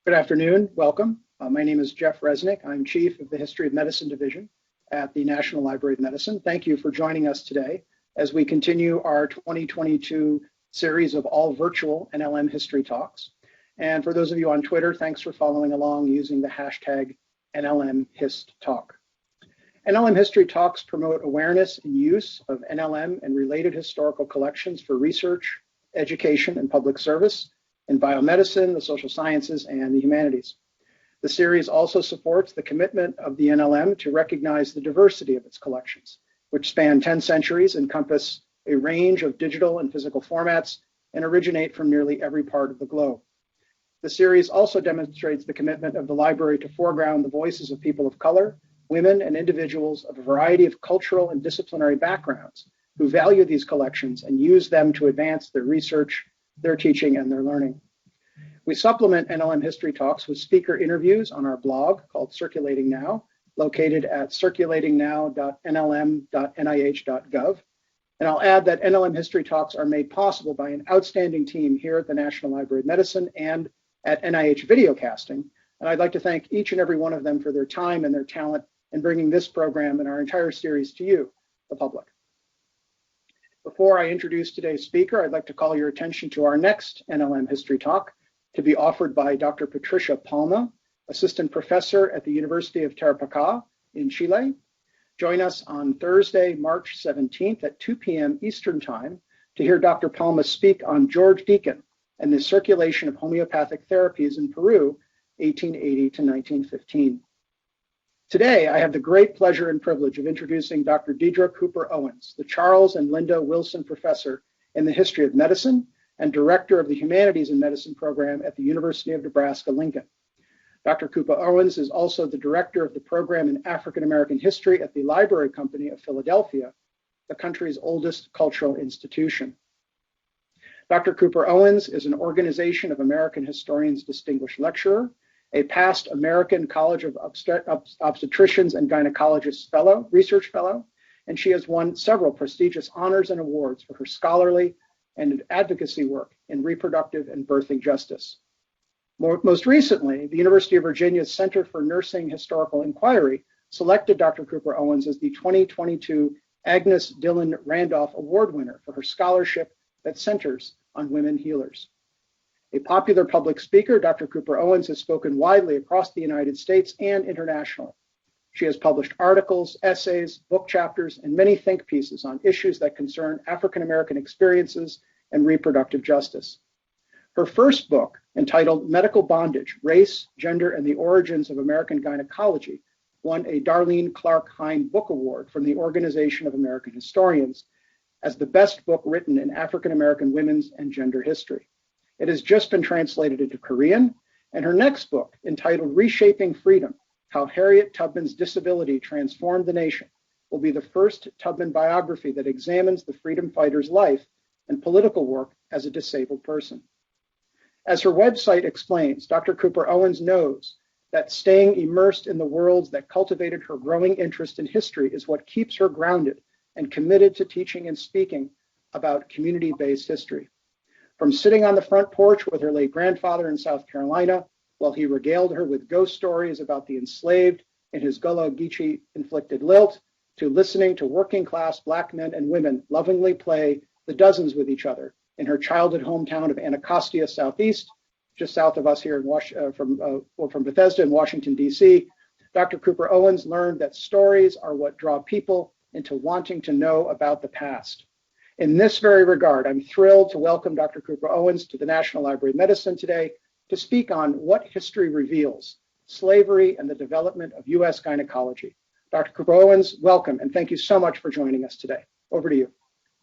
Good afternoon. Welcome. My name is Jeff Resnick. I'm Chief of the History of Medicine Division at the National Library of Medicine. Thank you for joining us today as we continue our 2022 series of all virtual NLM history talks. And for those of you on Twitter, thanks for following along using the hashtag NLMHistTalk. NLM history talks promote awareness and use of NLM and related historical collections for research, education, and public service in biomedicine, the social sciences, and the humanities. The series also supports the commitment of the NLM to recognize the diversity of its collections, which span 10 centuries, encompass a range of digital and physical formats, and originate from nearly every part of the globe. The series also demonstrates the commitment of the library to foreground the voices of people of color, women, and individuals of a variety of cultural and disciplinary backgrounds who value these collections and use them to advance their research, their teaching, and their learning. We supplement NLM History Talks with speaker interviews on our blog called Circulating Now, located at circulatingnow.nlm.nih.gov. And I'll add that NLM History Talks are made possible by an outstanding team here at the National Library of Medicine and at NIH Videocasting. And I'd like to thank each and every one of them for their time and their talent in bringing this program and our entire series to you, the public. Before I introduce today's speaker, I'd like to call your attention to our next NLM History Talk to be offered by Dr. Patricia Palma, Assistant Professor at the University of Tarapacá in Chile. Join us on Thursday, March 17th at 2 p.m. Eastern Time to hear Dr. Palma speak on George Deacon and the circulation of homeopathic therapies in Peru, 1880 to 1915. Today, I have the great pleasure and privilege of introducing Dr. Deirdre Cooper Owens, the Charles and Linda Wilson Professor in the History of Medicine and Director of the Humanities in Medicine program at the University of Nebraska-Lincoln. Dr. Cooper Owens is also the Director of the Program in African American History at the Library Company of Philadelphia, the country's oldest cultural institution. Dr. Cooper Owens is an Organization of American Historians Distinguished Lecturer, a past American College of Obstetricians and Gynecologists Research Fellow, and she has won several prestigious honors and awards for her scholarly and advocacy work in reproductive and birthing justice. Most recently, the University of Virginia's Center for Nursing Historical Inquiry selected Dr. Cooper Owens as the 2022 Agnes Dillon Randolph Award winner for her scholarship that centers on women healers. A popular public speaker, Dr. Cooper Owens has spoken widely across the United States and internationally. She has published articles, essays, book chapters, and many think pieces on issues that concern African American experiences and reproductive justice. Her first book, entitled Medical Bondage, Race, Gender, and the Origins of American Gynecology, won a Darlene Clark Hine Book Award from the Organization of American Historians as the best book written in African American women's and gender history. It has just been translated into Korean, and her next book, entitled Reshaping Freedom, How Harriet Tubman's Disability Transformed the Nation, will be the first Tubman biography that examines the freedom fighter's life and political work as a disabled person. As her website explains, Dr. Cooper Owens knows that staying immersed in the worlds that cultivated her growing interest in history is what keeps her grounded and committed to teaching and speaking about community-based history. From sitting on the front porch with her late grandfather in South Carolina, while he regaled her with ghost stories about the enslaved in his Gullah Geechee-inflicted lilt, to listening to working-class Black men and women lovingly play the dozens with each other in her childhood hometown of Anacostia, Southeast, just south of us here from Bethesda in Washington, D.C., Dr. Cooper Owens learned that stories are what draw people into wanting to know about the past. In this very regard, I'm thrilled to welcome Dr. Cooper Owens to the National Library of Medicine today to speak on What History Reveals, Slavery and the Development of U.S. Gynecology. Dr. Cooper Owens, welcome, and thank you so much for joining us today. Over to you.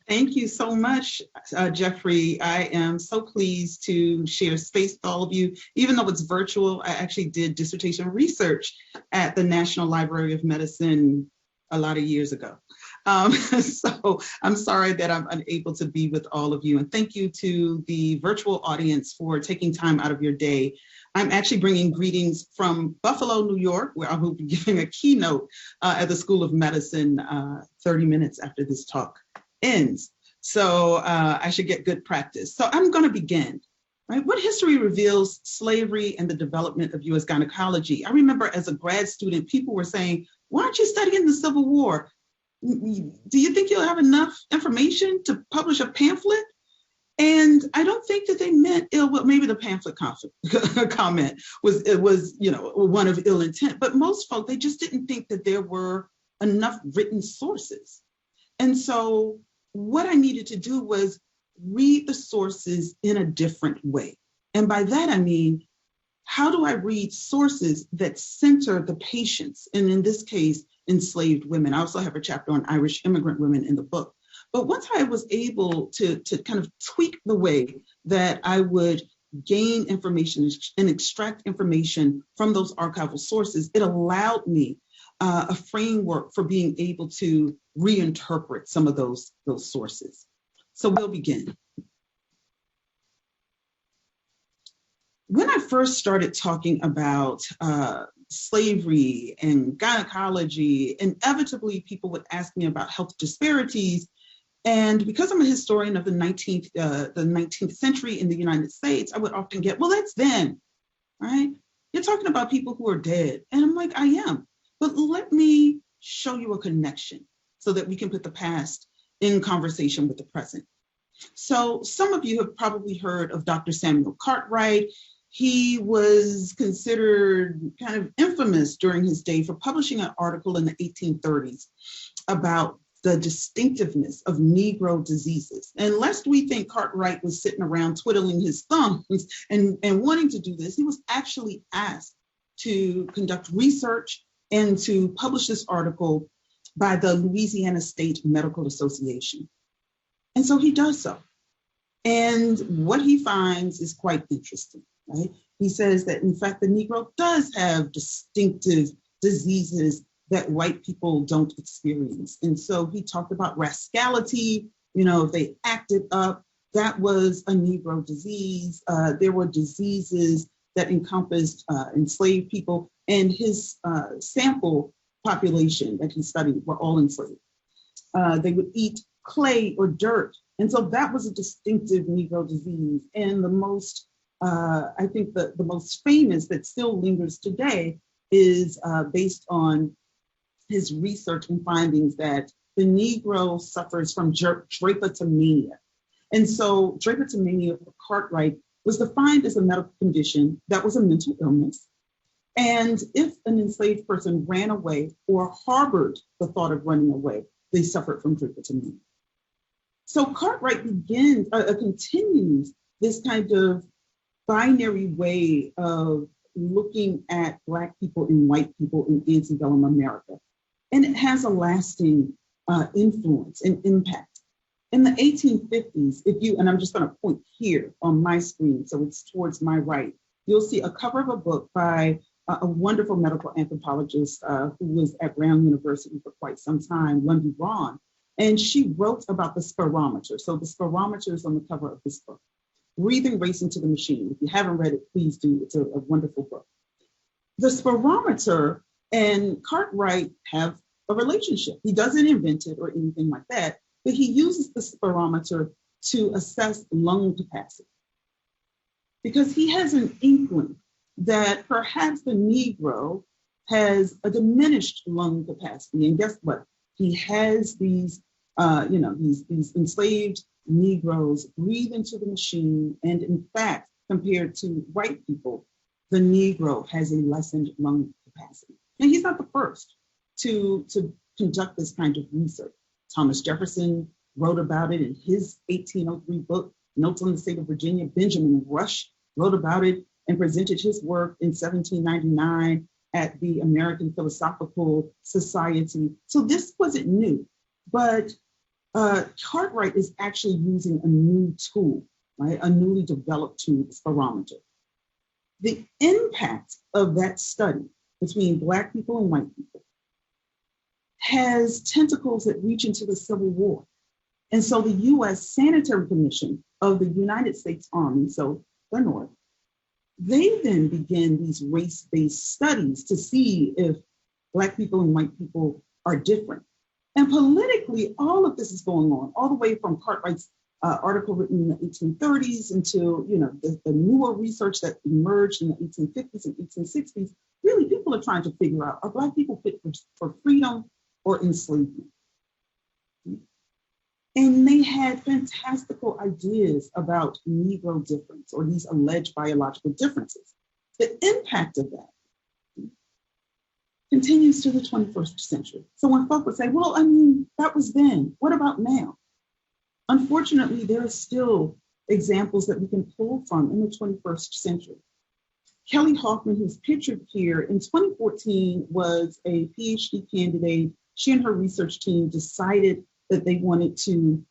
Thank you so much, Jeffrey. I am so pleased to share space with all of you. Even though it's virtual, I actually did dissertation research at the National Library of Medicine a lot of years ago. So I'm sorry that I'm unable to be with all of you. And thank you to the virtual audience for taking time out of your day. I'm actually bringing greetings from Buffalo, New York, where I will be giving a keynote at the School of Medicine 30 minutes after this talk ends. So I should get good practice. So I'm going to begin right? What history reveals slavery and the development of U.S. gynecology? I remember as a grad student, people were saying, why aren't you studying the Civil War? Do you think you'll have enough information to publish a pamphlet? And I don't think that they meant ill. Well, maybe the pamphlet comment was one of ill intent. But most folk, they just didn't think that there were enough written sources. And so what I needed to do was read the sources in a different way. And by that, I mean, how do I read sources that center the patients? And in this case, enslaved women. I also have a chapter on Irish immigrant women in the book. But once I was able to kind of tweak the way that I would gain information and extract information from those archival sources, it allowed me a framework for being able to reinterpret some of those sources. So we'll begin. When I first started talking about slavery and gynecology, inevitably people would ask me about health disparities. And because I'm a historian of the 19th century in the United States, I would often get, well, that's then, right? You're talking about people who are dead. And I'm like, I am. But let me show you a connection so that we can put the past in conversation with the present. So some of you have probably heard of Dr. Samuel Cartwright. He was considered kind of infamous during his day for publishing an article in the 1830s about the distinctiveness of Negro diseases. And lest we think Cartwright was sitting around twiddling his thumbs and wanting to do this, he was actually asked to conduct research and to publish this article by the Louisiana State Medical Association. And so he does so. And what he finds is quite interesting, right? He says that, in fact, the Negro does have distinctive diseases that white people don't experience. And so he talked about rascality, if they acted up, that was a Negro disease. There were diseases that encompassed enslaved people, and his sample population that he studied were all enslaved. They would eat clay or dirt. And so that was a distinctive Negro disease. And the most, I think the most famous that still lingers today is based on his research and findings that the Negro suffers from drapetomania. And so drapetomania for Cartwright was defined as a medical condition that was a mental illness. And if an enslaved person ran away or harbored the thought of running away, they suffered from drapetomania. So Cartwright continues this kind of binary way of looking at Black people and white people in antebellum America. And it has a lasting influence and impact. In the 1850s, and I'm just going to point here on my screen, so it's towards my right, you'll see a cover of a book by a wonderful medical anthropologist who was at Brown University for quite some time, Lundy Braun. And she wrote about the spirometer. So the spirometer is on the cover of this book, Breathing Race into the Machine. If you haven't read it, please do. It's a wonderful book. The spirometer and Cartwright have a relationship. He doesn't invent it or anything like that, but he uses the spirometer to assess lung capacity because he has an inkling that perhaps the Negro has a diminished lung capacity. And guess what? He has these enslaved Negroes breathe into the machine. And in fact, compared to white people, the Negro has a lessened lung capacity. And he's not the first to conduct this kind of research. Thomas Jefferson wrote about it in his 1803 book, Notes on the State of Virginia. Benjamin Rush wrote about it and presented his work in 1799 at the American Philosophical Society. So this wasn't new, but Cartwright is actually using a new tool, right? A newly developed tool, the spirometer. The impact of that study between Black people and white people has tentacles that reach into the Civil War. And so the U.S. Sanitary Commission of the United States Army, so the North, they then begin these race-based studies to see if Black people and white people are different. And politically, all of this is going on, all the way from Cartwright's article written in the 1830s until, the newer research that emerged in the 1850s and 1860s, really people are trying to figure out, are Black people fit for freedom or enslavement? And they had fantastical ideas about Negro difference or these alleged biological differences. The impact of that continues to the 21st century. So when folks would say, well, that was then, what about now? Unfortunately, there are still examples that we can pull from in the 21st century. Kelly Hoffman, who's pictured here, in 2014 was a PhD candidate. She and her research team decided that they wanted to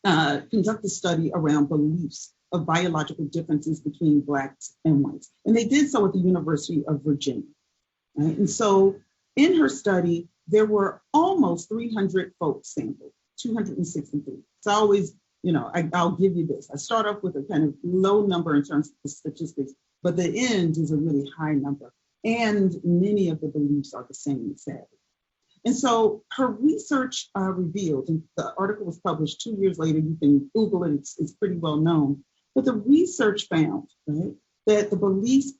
conduct a study around beliefs of biological differences between Blacks and whites. And they did so at the University of Virginia. Right? And so in her study, there were almost 300 folks sampled, 263. So I always, I'll give you this. I start off with a kind of low number in terms of the statistics, but the end is a really high number. And many of the beliefs are the same, sadly. And so her research revealed, and the article was published 2 years later, you can Google it, it's pretty well known, but the research found, right, that the beliefs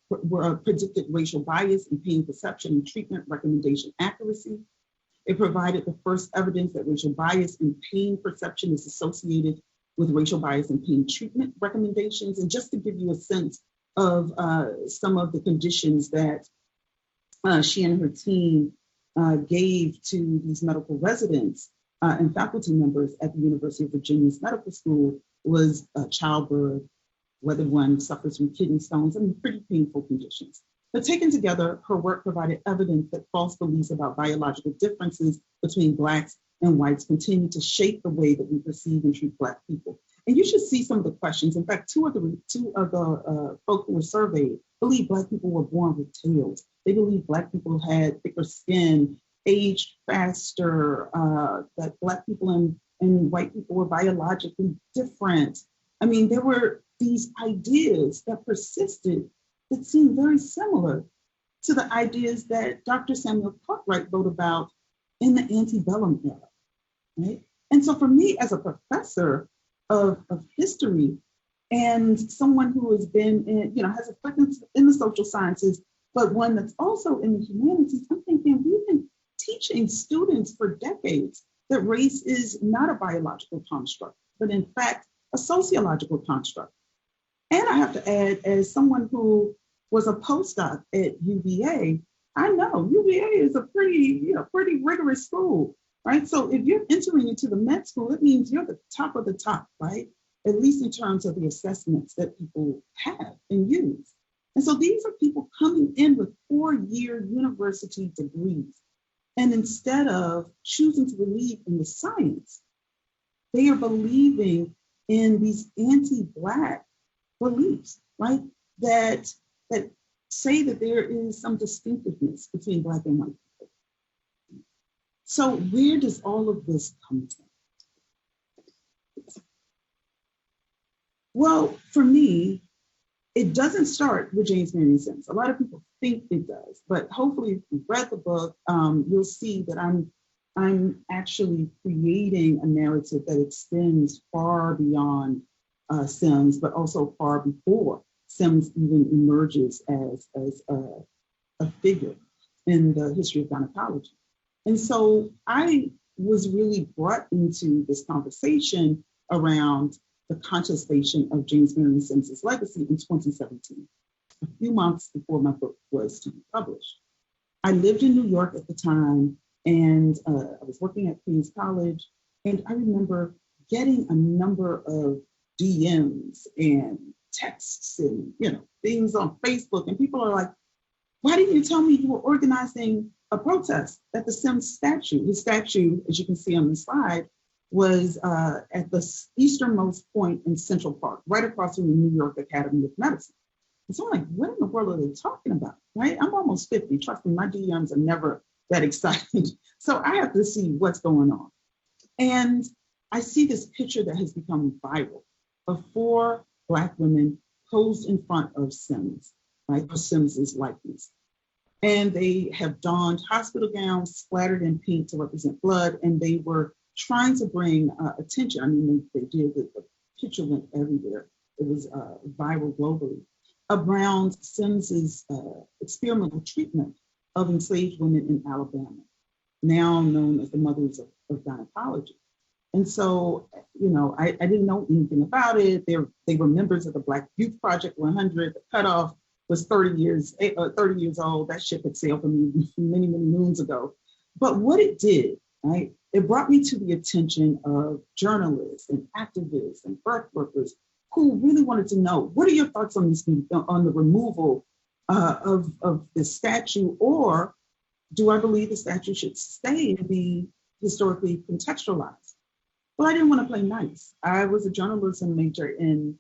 predicted racial bias in pain perception and treatment recommendation accuracy. It provided the first evidence that racial bias in pain perception is associated with racial bias in pain treatment recommendations. And just to give you a sense of some of the conditions that she and her team gave to these medical residents and faculty members at the University of Virginia's medical school was childbirth, whether one suffers from kidney stones, pretty painful conditions. But taken together, her work provided evidence that false beliefs about biological differences between Blacks and whites continue to shape the way that we perceive and treat Black people. And you should see some of the questions. In fact, two of the folk who were surveyed believe Black people were born with tails. They believe Black people had thicker skin, aged faster, that Black people and white people were biologically different. There were these ideas that persisted that seemed very similar to the ideas that Dr. Samuel Cartwright wrote about in the antebellum era, right? And so for me as a professor of history and someone who has been has a presence in the social sciences, but one that's also in the humanities, I'm thinking we've been teaching students for decades that race is not a biological construct, but in fact, a sociological construct. And I have to add, as someone who was a postdoc at UVA, I know UVA is a pretty rigorous school, right? So if you're entering into the med school, it means you're the top of the top, right? At least in terms of the assessments that people have and use. And so these are people coming in with 4-year university degrees. And instead of choosing to believe in the science, they are believing in these anti-Black beliefs, right? That say that there is some distinctiveness between Black and white people. So where does all of this come from? Well, for me, it doesn't start with James Marion Sims. A lot of people think it does, but hopefully if you've read the book, you'll see that I'm actually creating a narrative that extends far beyond Sims, but also far before Sims even emerges as a figure in the history of gynecology. And so I was really brought into this conversation around the contestation of James Marion Sims's legacy in 2017, a few months before my book was to be published. I lived in New York at the time, and I was working at Queens College, and I remember getting a number of DMs and texts and things on Facebook, and people are like, why didn't you tell me you were organizing a protest at the Sims statue? His statue, as you can see on the slide, was at the easternmost point in Central Park, right across from the New York Academy of Medicine. And so I'm like, what in the world are they talking about, right? I'm almost 50, trust me, my DMs are never that excited. So I have to see what's going on. And I see this picture that has become viral of 4 Black women posed in front of Sims, right, for Sims's likeness. And they have donned hospital gowns splattered in paint to represent blood, and they were trying to bring attention. I mean, they did, the picture went everywhere. It was viral globally, around Sims's experimental treatment of enslaved women in Alabama, now known as the mothers of gynecology. And so, I didn't know anything about it. They were members of the Black Youth Project 100. The cutoff was 30 years old. That ship had sailed for me many, many moons ago. But what it did, right, it brought me to the attention of journalists and activists and birth workers who really wanted to know, what are your thoughts on this, on the removal of this statue, or do I believe the statue should stay and be historically contextualized? Well, I didn't want to play nice. I was a journalism major in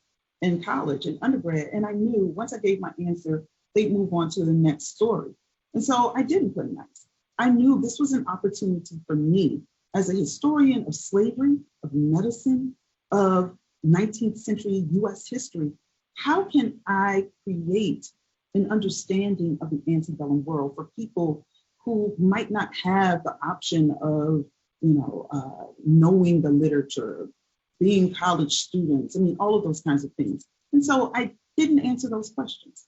college, in undergrad, and I knew once I gave my answer, they'd move on to the next story. And so I didn't play nice. I knew this was an opportunity for me as a historian of slavery, of medicine, of 19th century US history. How can I create an understanding of the antebellum world for people who might not have the option of knowing the literature, being college students, I mean, all of those kinds of things. And so I didn't answer those questions.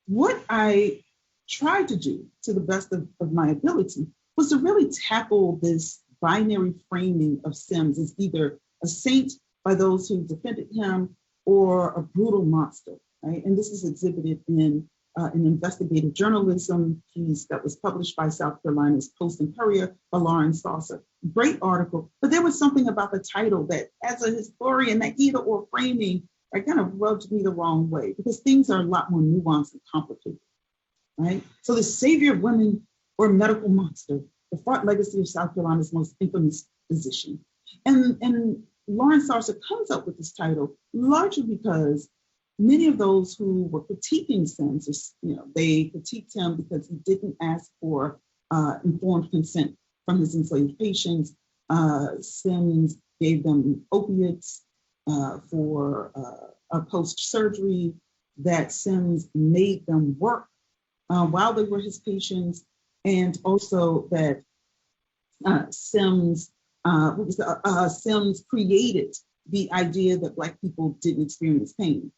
What I tried to do, to the best of my ability, was to really tackle this binary framing of Sims as either a saint by those who defended him or a brutal monster, right? And this is exhibited in an investigative journalism piece that was published by South Carolina's Post and Courier by Lauren Saucer. Great article, but there was something about the title that, as a historian, that either or framing, kind of rubbed me the wrong way, because things are a lot more nuanced and complicated, right? So the savior of women or medical monster, the fraught legacy of South Carolina's most infamous physician. And Lauren Saucer comes up with this title largely because many of those who were critiquing Sims, they critiqued him because he didn't ask for informed consent from his enslaved patients. Sims gave them opiates for post-surgery, that Sims made them work while they were his patients, and also that Sims created the idea that Black people didn't experience pain.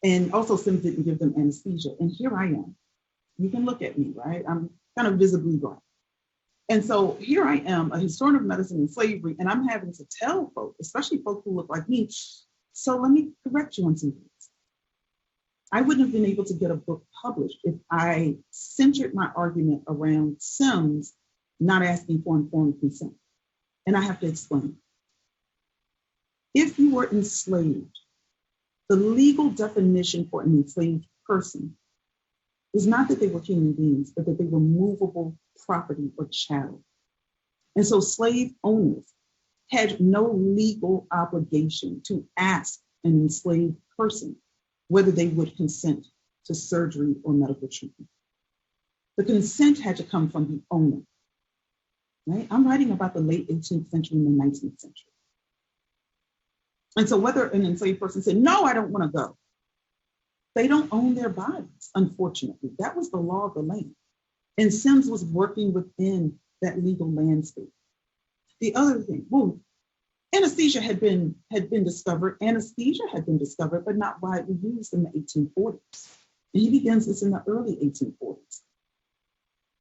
And also Sims didn't give them anesthesia. And here I am. You can look at me, right? I'm kind of visibly Black. And so here I am, a historian of medicine and slavery, and I'm having to tell folks, especially folks who look like me, so let me correct you on some things. I wouldn't have been able to get a book published if I centered my argument around Sims not asking for informed consent. And I have to explain. If you were enslaved, the legal definition for an enslaved person is not that they were human beings, but that they were movable property or chattel. And so slave owners had no legal obligation to ask an enslaved person whether they would consent to surgery or medical treatment. The consent had to come from the owner, right? I'm writing about the late 18th century and the 19th century. And so whether an enslaved person said, no, I don't want to go, they don't own their bodies, unfortunately. That was the law of the land. And Sims was working within that legal landscape. The other thing, anesthesia had been discovered. Anesthesia had been discovered, but not widely used in the 1840s. And he begins this in the early 1840s.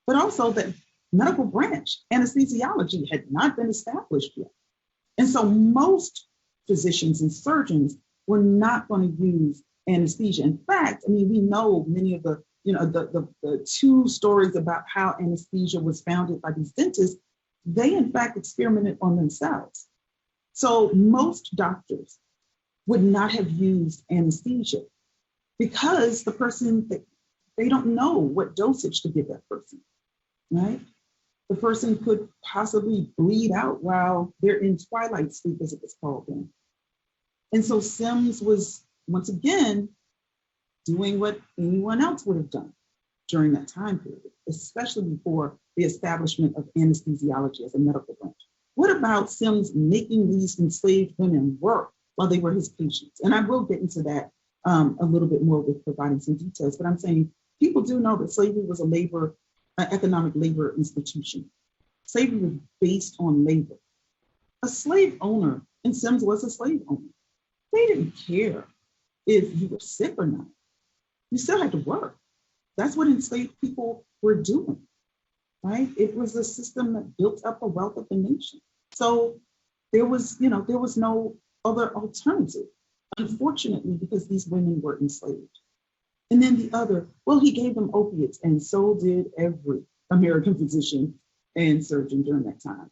But also that medical branch, anesthesiology, had not been established yet. And so most physicians and surgeons were not going to use anesthesia. In fact, I mean, we know many of the two stories about how anesthesia was founded by these dentists, they in fact experimented on themselves. So most doctors would not have used anesthesia because the person, they don't know what dosage to give that person, right? The person could possibly bleed out while they're in twilight sleep, as it was called then. And so Sims was, once again, doing what anyone else would have done during that time period, especially before the establishment of anesthesiology as a medical branch. What about Sims making these enslaved women work while they were his patients? And I will get into that a little bit more with providing some details, but I'm saying people do know that slavery was a economic labor institution. Slavery was based on labor. A slave owner, and Sims was a slave owner, they didn't care if you were sick or not. You still had to work. That's what enslaved people were doing, right? It was a system that built up the wealth of the nation. So there was no other alternative, unfortunately, because these women were enslaved. And then the other, well, he gave them opiates, and so did every American physician and surgeon during that time.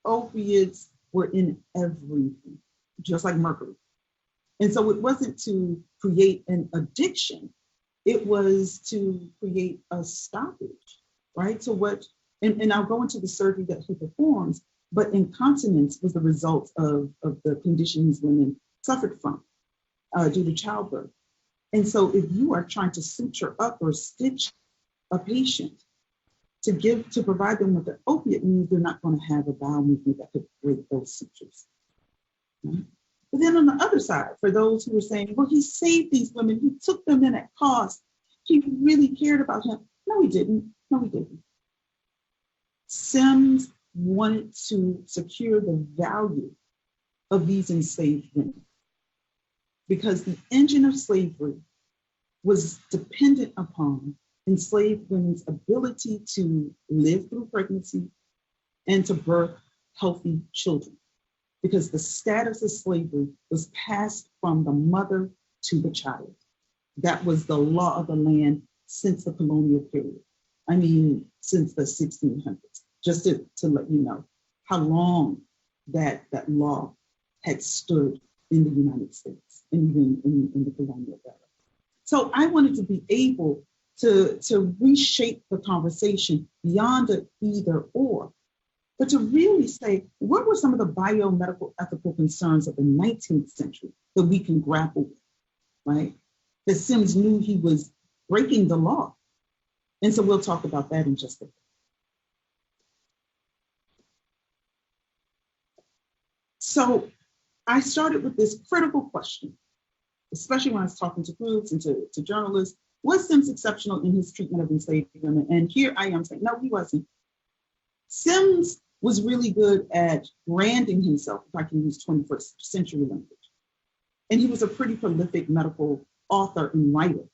Opiates were in everything, just like mercury. And so it wasn't to create an addiction, it was to create a stoppage, right? So and I'll go into the surgery that he performs, but incontinence was the result of the conditions women suffered from due to childbirth. And so if you are trying to suture up or stitch a patient to provide them with an opiate, means they're not going to have a bowel movement that could break those sutures. Right? But then on the other side, for those who are saying, well, he saved these women, he took them in at cost, he really cared about him. No, he didn't. No, he didn't. Sims wanted to secure the value of these enslaved women because the engine of slavery was dependent upon enslaved women's ability to live through pregnancy and to birth healthy children, because the status of slavery was passed from the mother to the child. That was the law of the land since the colonial period. I mean, since the 1600s, just to let you know how long that law had stood in the United States and even in the colonial era. So I wanted to be able to reshape the conversation beyond an either or, but to really say, what were some of the biomedical ethical concerns of the 19th century that we can grapple with, right? That Sims knew he was breaking the law. And so we'll talk about that in just a bit. So I started with this critical question, especially when I was talking to groups and to journalists. Was Sims exceptional in his treatment of enslaved women? And here I am saying, no, he wasn't. Sims was really good at branding himself, if I can use 21st century language. And he was a pretty prolific medical author and writer.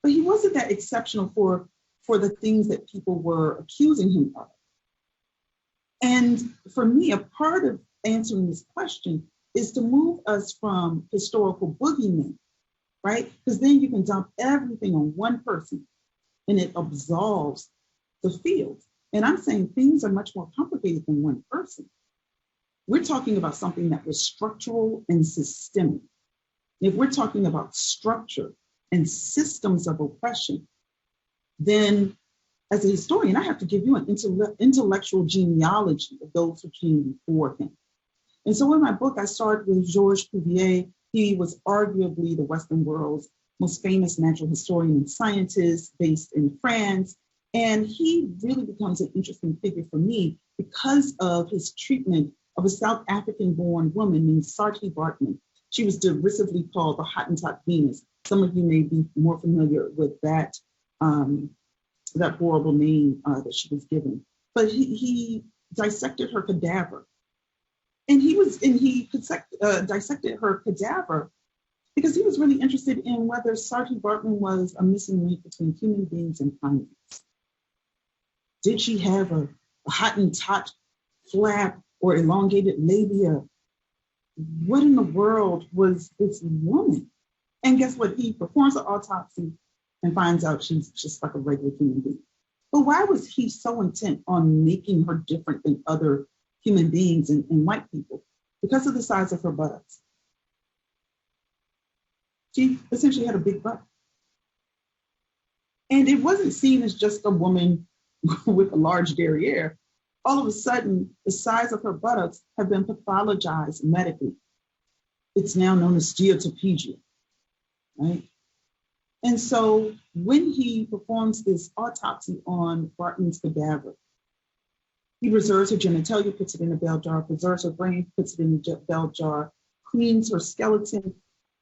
But he wasn't that exceptional for the things that people were accusing him of. And for me, a part of answering this question is to move us from historical boogeymen, right? Because then you can dump everything on one person and it absolves the field. And I'm saying things are much more complicated than one person. We're talking about something that was structural and systemic. If we're talking about structure and systems of oppression, then as a historian, I have to give you an intellectual genealogy of those who came before him. And so in my book, I started with Georges Cuvier. He was arguably the Western world's most famous natural historian and scientist based in France. And he really becomes an interesting figure for me because of his treatment of a South African-born woman named Saartjie Baartman. She was derisively called the Hottentot Venus. Some of you may be more familiar with that horrible name that she was given. But he dissected her cadaver. And he dissected her cadaver because he was really interested in whether Saartjie Baartman was a missing link between human beings and primates. Did she have a Hottentot flap or elongated labia? What in the world was this woman? And guess what? He performs an autopsy and finds out she's just like a regular human being. But why was he so intent on making her different than other human beings and white people? Because of the size of her buttocks. She essentially had a big butt. And it wasn't seen as just a woman with a large derriere. All of a sudden, the size of her buttocks have been pathologized medically. It's now known as steatopedia, right? And so when he performs this autopsy on Baartman's cadaver, he reserves her genitalia, puts it in a bell jar, preserves her brain, puts it in a bell jar, cleans her skeleton,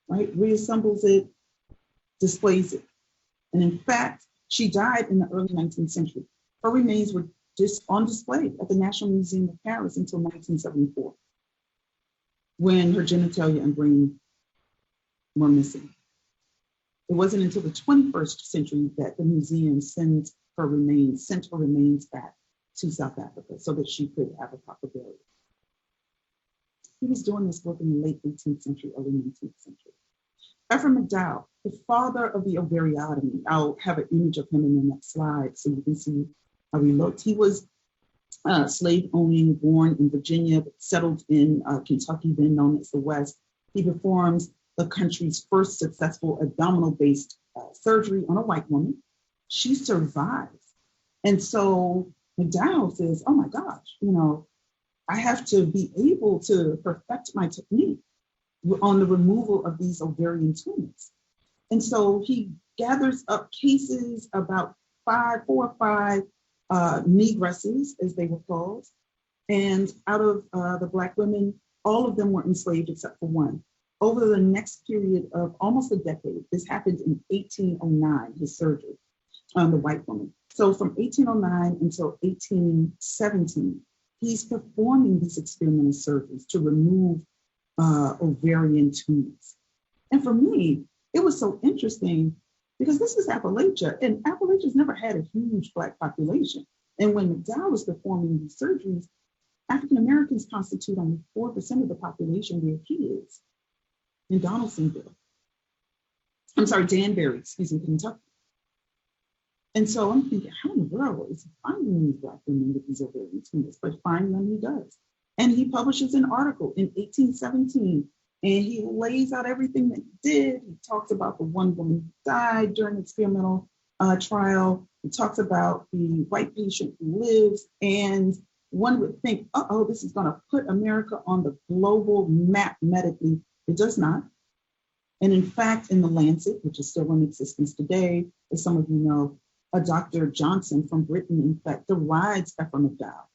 right? Reassembles it, displays it. And in fact, she died in the early 19th century. Her remains were on display at the National Museum of Paris until 1974, when her genitalia and brain were missing. It wasn't until the 21st century that the museum sent her remains back to South Africa so that she could have a proper burial. He was doing this work in the late 18th century, early 19th century. Ephraim McDowell, the father of the ovariotomy. I'll have an image of him in the next slide so you can see how he looked. He was slave owning, born in Virginia, but settled in Kentucky, then known as the West. He performs the country's first successful abdominal-based surgery on a white woman. She survives. And so McDowell says, oh my gosh, I have to be able to perfect my technique on the removal of these ovarian tumors. And so he gathers up cases, about 4 or 5 negresses, as they were called. And out of the Black women, all of them were enslaved except for one. Over the next period of almost a decade, this happened in 1809, his surgery on the white woman. So from 1809 until 1817, he's performing these experimental surgeries to remove ovarian tumors. And for me, it was so interesting because this is Appalachia, and Appalachia's never had a huge Black population. And when McDowell was performing these surgeries, African Americans constitute only 4% of the population where he is, in Danbury, Kentucky. And so I'm thinking, how in the world is he finding these Black women with these ovarian tumors? But finding them, he does. And he publishes an article in 1817, and he lays out everything that he did. He talks about the one woman who died during the experimental trial. He talks about the white patient who lives, and one would think, this is going to put America on the global map medically. It does not. And in fact, in the Lancet, which is still in existence today, as some of you know, Dr. Johnson from Britain, in fact, derides Ephraim McDowell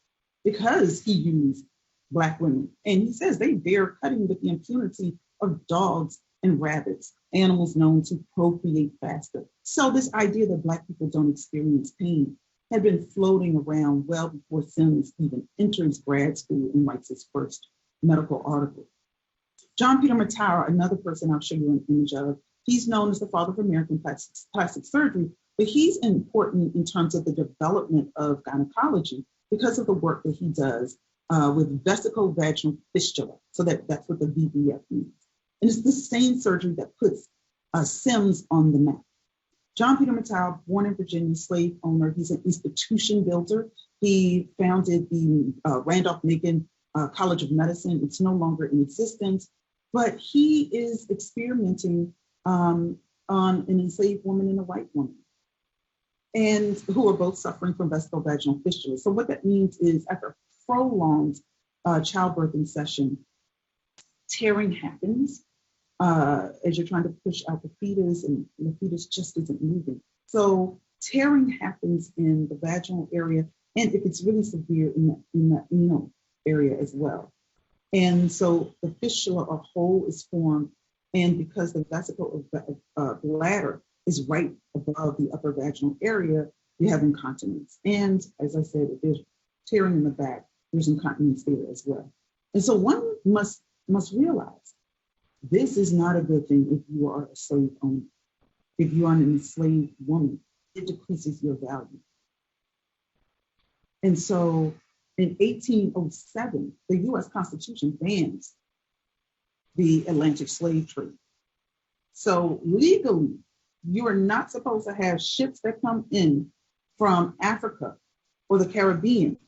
because he used Black women. And he says they dare cutting with the impunity of dogs and rabbits, animals known to procreate faster. So this idea that Black people don't experience pain had been floating around well before Sims even enters grad school and writes his first medical article. John Peter Matara, another person I'll show you an image of, he's known as the father of American plastic surgery, but he's important in terms of the development of gynecology because of the work that he does with vesicovaginal fistula. So that's what the VVF means. And it's the same surgery that puts Sims on the map. John Peter Matara, born in Virginia, slave owner. He's an institution builder. He founded the Randolph-Macon College of Medicine. It's no longer in existence, but he is experimenting on an enslaved woman and a white woman, and who are both suffering from vesicovaginal fistula. So what that means is after a prolonged childbirthing session, tearing happens as you're trying to push out the fetus, and the fetus just isn't moving. So tearing happens in the vaginal area, and if it's really severe, in the anal area as well. And so the fistula or hole is formed, and because the vesicle bladder is right above the upper vaginal area, you have incontinence. And as I said, if there's tearing in the back, there's incontinence there as well. And so one must realize this is not a good thing if you are a slave owner. If you are an enslaved woman, it decreases your value. And so in 1807, the US Constitution bans the Atlantic slave trade. So legally, you are not supposed to have ships that come in from Africa or the Caribbean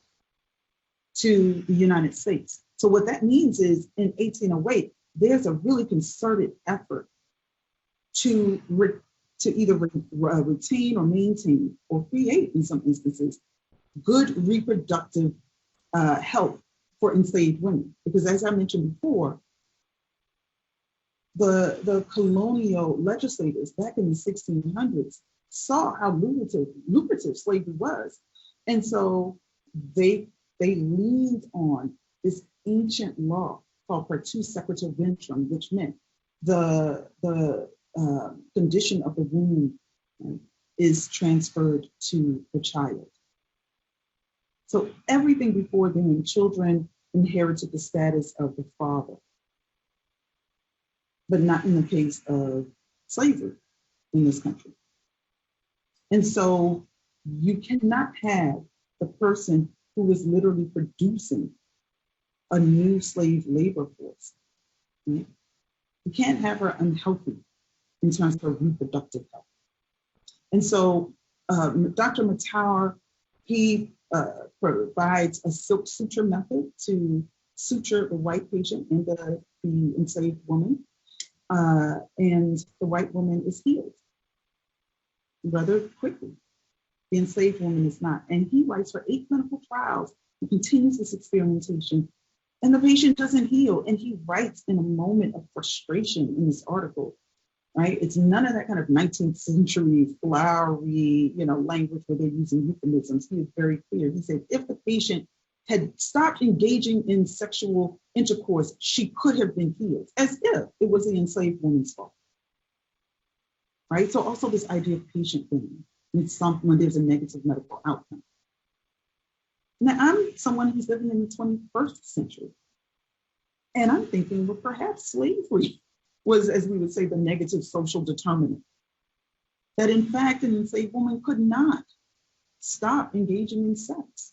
to the United States. So what that means is in 1808, there's a really concerted effort to either retain or maintain or create, in some instances, good reproductive health for enslaved women. Because as I mentioned before, the colonial legislators back in the 1600s saw how lucrative slavery was. And so they leaned on this ancient law called Pertu Sequitur Ventrum, which meant the condition of the womb is transferred to the child. So everything before then, children inherited the status of the father, but not in the case of slavery in this country. And so you cannot have the person who is literally producing a new slave labor force. Right? You can't have her unhealthy in terms of her reproductive health. And so Dr. Matauer, he provides a silk suture method to suture the white patient and the enslaved woman. And the white woman is healed rather quickly. The enslaved woman is not. And he writes for 8 clinical trials. He continues this experimentation, and the patient doesn't heal. And he writes in a moment of frustration in this article, right? It's none of that kind of 19th century flowery, language where they're using euphemisms. He is very clear. He said, if the patient had stopped engaging in sexual intercourse, she could have been healed, as if it was the enslaved woman's fault, right? So also this idea of patient blaming when there's a negative medical outcome. Now, I'm someone who's living in the 21st century, and I'm thinking, well, perhaps slavery was, as we would say, the negative social determinant. That in fact, an enslaved woman could not stop engaging in sex.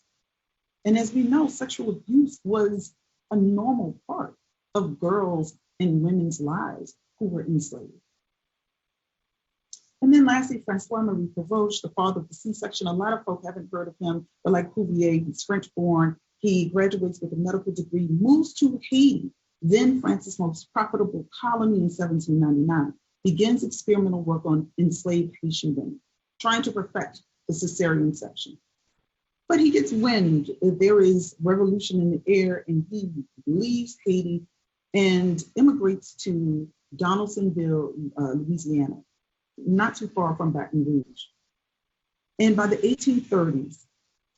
And as we know, sexual abuse was a normal part of girls' and women's lives who were enslaved. And then lastly, Francois-Marie Pavosh, the father of the C-section. A lot of folk haven't heard of him, but like Cuvier, he's French-born. He graduates with a medical degree, moves to Haiti, then France's most profitable colony in 1799, begins experimental work on enslaved Haitian women, trying to perfect the cesarean section. But he gets wind that there is revolution in the air, and he leaves Haiti and immigrates to Donaldsonville, Louisiana, not too far from Baton Rouge. And by the 1830s,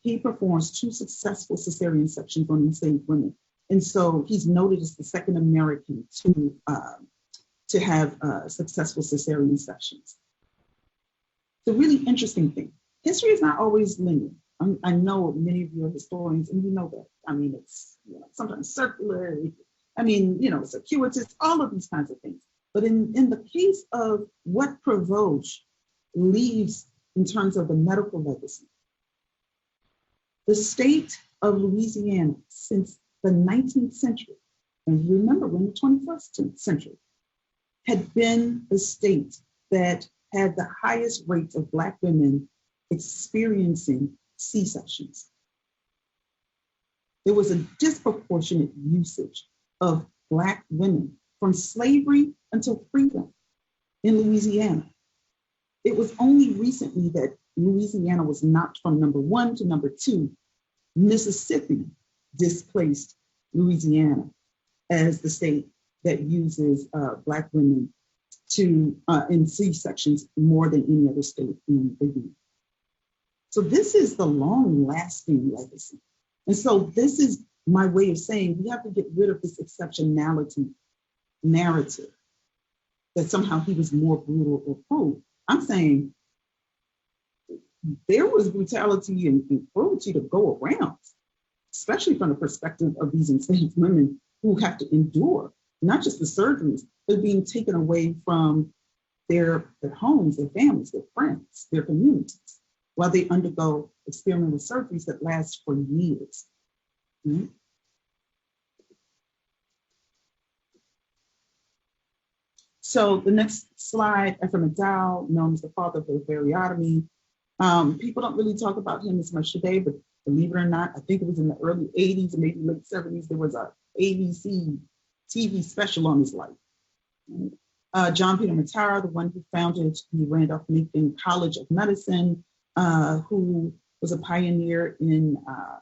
he performs 2 successful cesarean sections on enslaved women. And so he's noted as the second American to have successful cesarean sections. The really interesting thing, history is not always linear. I know many of you are historians, and you know that. I mean, it's sometimes circular, circuitous, all of these kinds of things. But in the case of what Pavosh leaves in terms of the medical legacy, the state of Louisiana since the 19th century, and remember we're in the 21st century, had been the state that had the highest rates of Black women experiencing C-sections. There was a disproportionate usage of Black women from slavery until freedom in Louisiana. It was only recently that Louisiana was knocked from number 1 to number 2. Mississippi displaced Louisiana as the state that uses Black women in C-sections more than any other state in the Union. So this is the long-lasting legacy. And so this is my way of saying we have to get rid of this exceptionality narrative that somehow he was more brutal or cruel. I'm saying there was brutality and cruelty to go around, especially from the perspective of these enslaved women who have to endure not just the surgeries, but being taken away from their homes, their families, their friends, their communities, while they undergo experimental surgeries that last for years. Mm-hmm. So the next slide, Ephraim McDowell, known as the father of the variotomy. People don't really talk about him as much today, but believe it or not, I think it was in the early 80s and maybe late 70s, there was a ABC TV special on his life. John Peter Matauer, the one who founded the Randolph-Macon College of Medicine, who was a pioneer in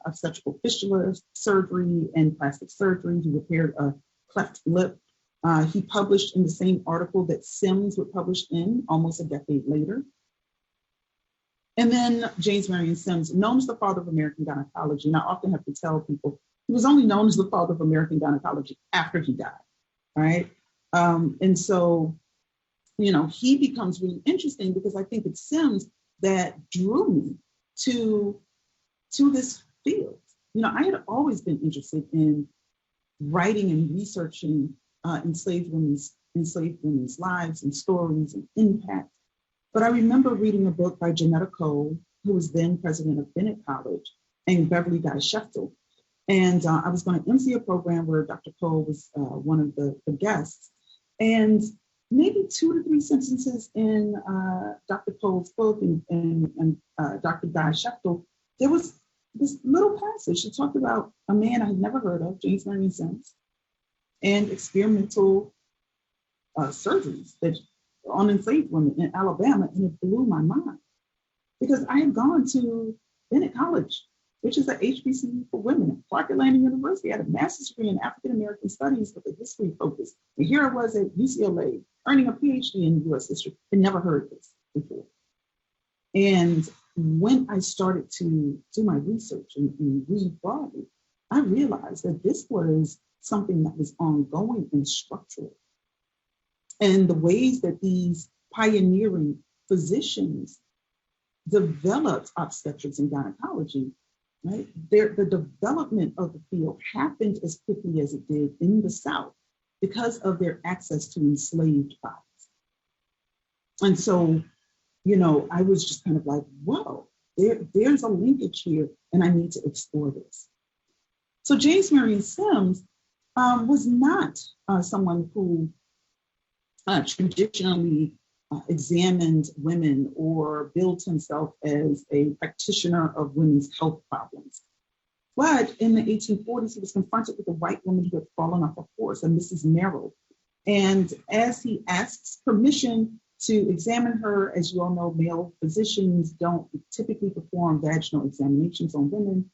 obstetrical fistula surgery and plastic surgery. He repaired a cleft lip. He published in the same article that Sims would publish in almost a decade later. And then James Marion Sims, known as the father of American gynecology. And I often have to tell people, he was only known as the father of American gynecology after he died, right? And so, he becomes really interesting because I think it's Sims that drew me to this field. I had always been interested in writing and researching enslaved women's lives and stories and impact. But I remember reading a book by Gynecology, who was then president of Benia College, and Beverly Guy Sheftel. And I was going to MC a program where Dr. Cole was one of the guests. And maybe 2 to 3 sentences in Dr. Cole's book and Dr. Guy Sheftel, there was this little passage. She talked about a man I had never heard of, James Marion Sims, and experimental surgeries that on enslaved women in Alabama, and it blew my mind because I had gone to Benia College, which is an HBCU for women at Clark Atlanta University. I had a master's degree in African American studies with a history focus. And here I was at UCLA earning a PhD in US history. I never heard this before. And when I started to do my research and read broadly, I realized that this was something that was ongoing and structural. And the ways that these pioneering physicians developed obstetrics and gynecology, right? The development of the field happened as quickly as it did in the South because of their access to enslaved bodies. And so, I was just kind of like, whoa, there's a linkage here, and I need to explore this. So James Marion Sims was not someone who traditionally examined women or billed himself as a practitioner of women's health problems. But in the 1840s, he was confronted with a white woman who had fallen off a horse, a Mrs. Merrill. And as he asks permission to examine her, as you all know, male physicians don't typically perform vaginal examinations on women,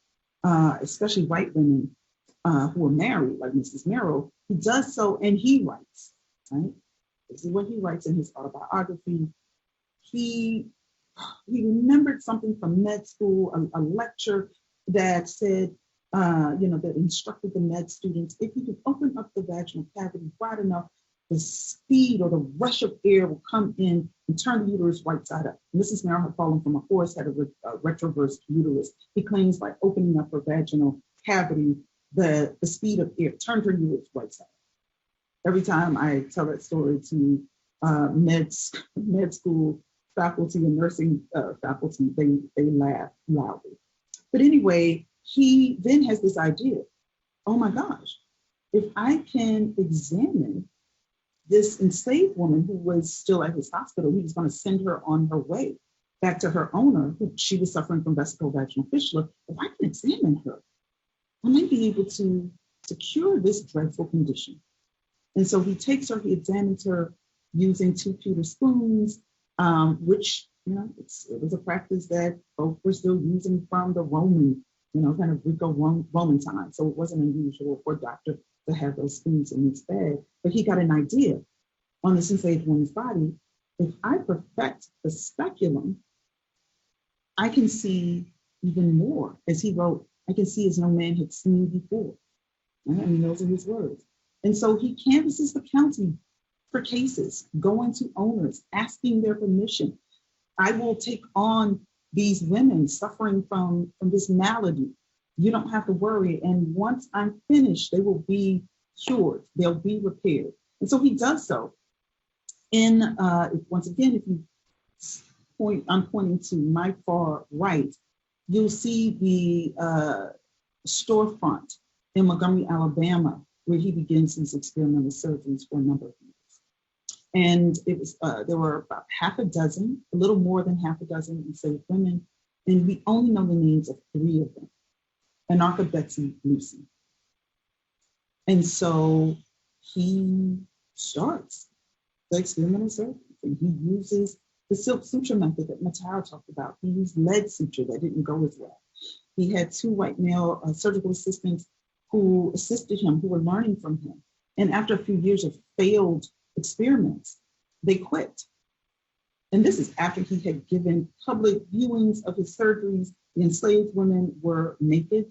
especially white women who are married, like Mrs. Merrill. He does so, and he writes, right? This is what he writes in his autobiography. He remembered something from med school, a lecture that said, that instructed the med students, if you can open up the vaginal cavity wide enough, the speed or the rush of air will come in and turn the uterus right side up. Mrs. Merrill had fallen from a horse, had a retroverse uterus. He claims by opening up her vaginal cavity, the speed of air turned her uterus right side up. Every time I tell that story to med school faculty and nursing faculty, they laugh loudly. But anyway, he then has this idea, oh my gosh, if I can examine this enslaved woman who was still at his hospital, he was going to send her on her way back to her owner, who she was suffering from vesicovaginal fistula. If I can examine her, I might be able to cure this dreadful condition. And so he takes her, he examines her using 2 pewter spoons, which, it was a practice that folk were still using from the Roman, kind of Greco-Roman time. So it wasn't unusual for a doctor to have those spoons in his bag. But he got an idea on this enslaved woman's body. If I perfect the speculum, I can see even more. As he wrote, I can see as no man had seen before. Right? I mean, those are his words. And so he canvasses the county for cases, going to owners, asking their permission. I will take on these women suffering from this malady. You don't have to worry. And once I'm finished, they will be cured. They'll be repaired. And so he does so. Once again, if you I'm pointing to my far right, you'll see the storefront in Montgomery, Alabama, where he begins his experimental surgeries for a number of years. And it was there were about a little more than half a dozen enslaved women, and we only know the names of 3 of them: Anarcha, Betsy, Lucy. And so he starts the experimental surgery, and he uses the silk suture method that Matara talked about. He used lead suture that didn't go as well. He had 2 white male surgical assistants who assisted him, who were learning from him. And after a few years of failed experiments, they quit. And this is after he had given public viewings of his surgeries. The enslaved women were naked.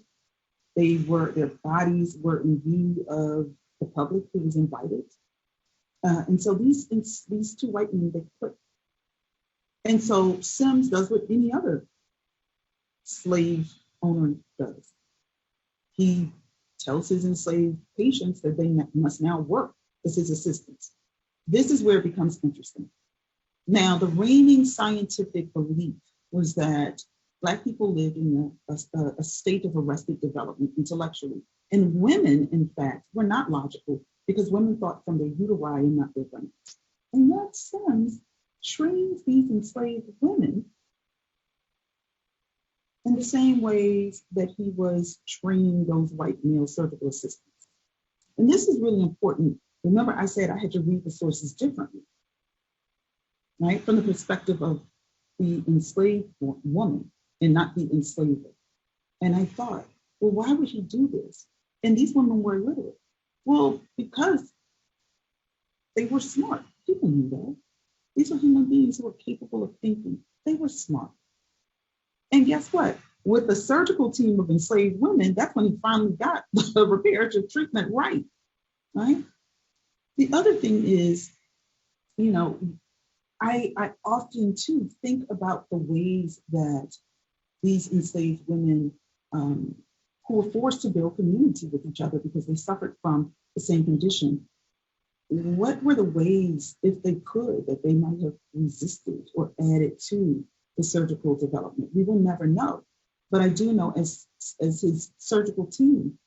Their bodies were in view of the public who was invited. And so these 2 white men, they quit. And so Sims does what any other slave owner does. He tells his enslaved patients that they must now work as his assistants. This is where it becomes interesting. Now, the reigning scientific belief was that Black people lived in a state of arrested development intellectually. And women, in fact, were not logical because women thought from their uteri and not their brains. And yet Sims trains these enslaved women in the same ways that he was training those white male surgical assistants. And this is really important. Remember, I said I had to read the sources differently, right? From the perspective of the enslaved woman and not the enslaver. And I thought, well, why would he do this? And these women were illiterate. Well, because they were smart. People knew that. These were human beings who were capable of thinking. They were smart. And guess what? With the surgical team of enslaved women, that's when he finally got the reparative treatment right? The other thing is, I often too think about the ways that these enslaved women who were forced to build community with each other because they suffered from the same condition. What were the ways, if they could, that they might have resisted or added to the surgical development? We will never know. But I do know as his surgical team,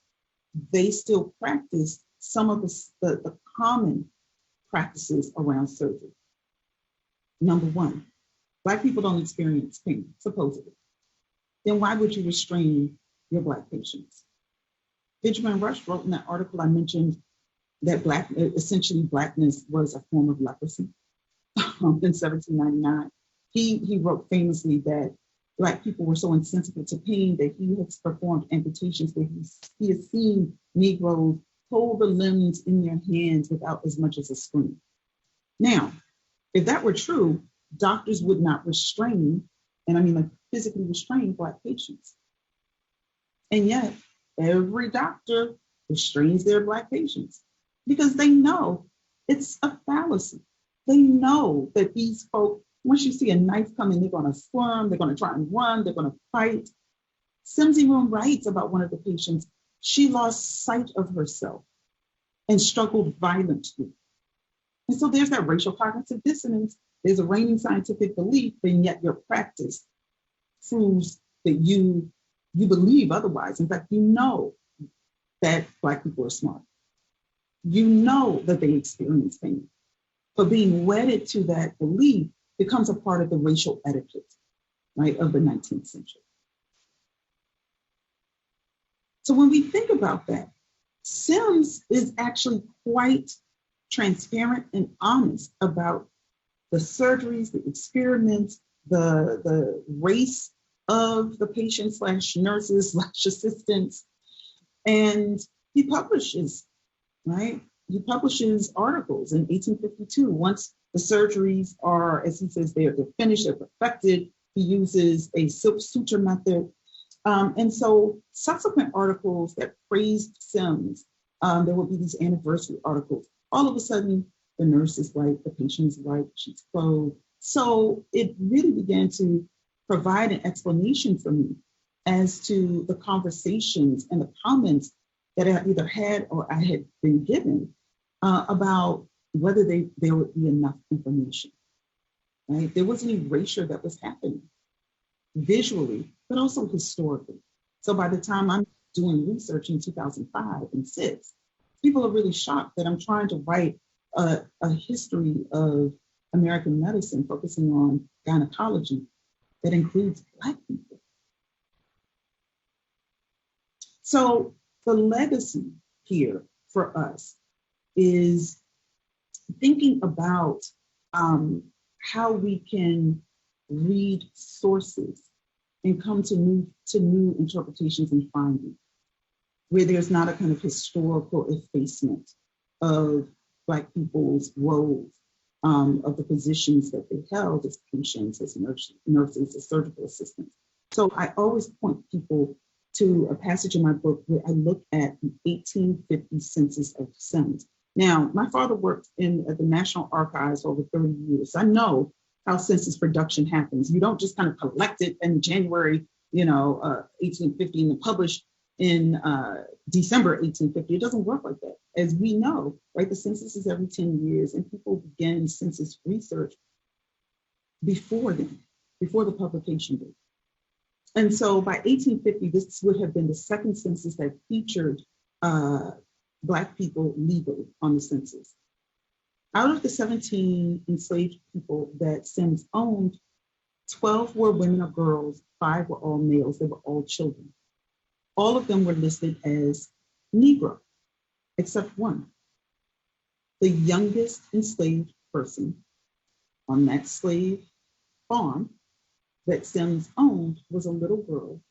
they still practice some of the common practices around surgery. Number one, Black people don't experience pain, supposedly. Then why would you restrain your Black patients? Benjamin Rush wrote in that article I mentioned that essentially Blackness was a form of leprosy in 1799. He wrote famously that Black people were so insensitive to pain that he has performed amputations where he has seen Negroes hold the limbs in their hands without as much as a scream. Now, if that were true, doctors would not restrain, and I mean like physically restrain Black patients. And yet, every doctor restrains their Black patients because they know it's a fallacy. They know that these folk, once you see a knife coming, they're going to squirm, they're going to try and run, they're going to fight. Simsy Room writes about one of the patients. She lost sight of herself and struggled violently. And so there's that racial cognitive dissonance. There's a reigning scientific belief, and yet your practice proves that you believe otherwise. In fact, you know that Black people are smart. You know that they experience pain. But being wedded to that belief becomes a part of the racial etiquette, right, of the 19th century. So when we think about that, Sims is actually quite transparent and honest about the surgeries, the experiments, the race of the patients / nurses / assistants. And he publishes, right? He publishes articles in 1852. Once the surgeries are, as he says, they're finished, they're perfected, he uses a silk suture method. And so subsequent articles that praised Sims, there will be these anniversary articles. All of a sudden, the nurse is white, the patient is white, she's clothed. So it really began to provide an explanation for me as to the conversations and the comments that I either had or I had been given about whether there would be enough information, right? There was an erasure that was happening visually, but also historically. So by the time I'm doing research in 2005 and 6, people are really shocked that I'm trying to write a history of American medicine focusing on gynecology that includes Black people. So the legacy here for us is thinking about how we can read sources and come to new interpretations and findings, where there's not a kind of historical effacement of Black people's roles, of the positions that they held as patients, as nurses, as surgical assistants. So I always point people to a passage in my book where I look at the 1850 census of Sims. Now, my father worked at the National Archives for over 30 years. I know how census production happens. You don't just kind of collect it in January, 1850 and publish in December 1850. It doesn't work like that. As we know, right, the census is every 10 years, and people began census research before then, before the publication date. And so by 1850, this would have been the second census that featured Black people legally on the census. Out of the 17 enslaved people that Sims owned, 12 were women or girls, 5 were all males, they were all children. All of them were listed as Negro, except one. The youngest enslaved person on that slave farm that Sims owned was a little girl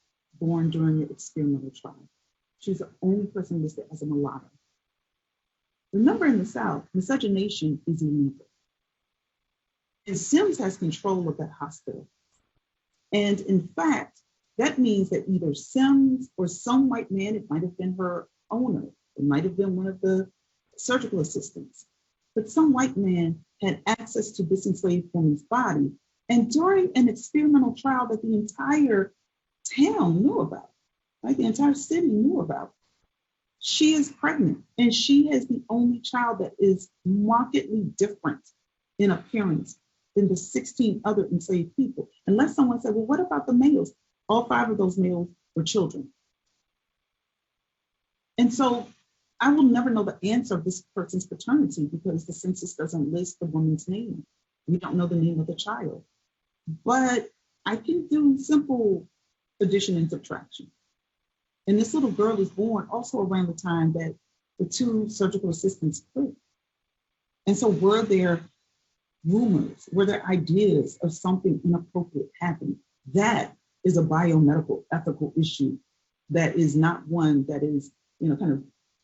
born during the experimental trial. She was the only person listed as a mulatto. Remember, in the South, miscegenation is illegal. And Sims has control of that hospital. And in fact, that means that either Sims or some white man, it might have been her owner, it might have been one of the surgical assistants, but some white man had access to this enslaved woman's body. And during an experimental trial that the entire town knew about, right, the entire city knew about, she is pregnant, and she is the only child that is markedly different in appearance than the 16 other enslaved people. Unless someone said, well, what about the males? All 5 of those males were children. And so I will never know the answer of this person's paternity because the census doesn't list the woman's name. We don't know the name of the child. But I can do simple addition and subtraction. And this little girl is born also around the time that the 2 surgical assistants quit. And so were there rumors, were there ideas of something inappropriate happening? That is a biomedical ethical issue that is not one that is, kind of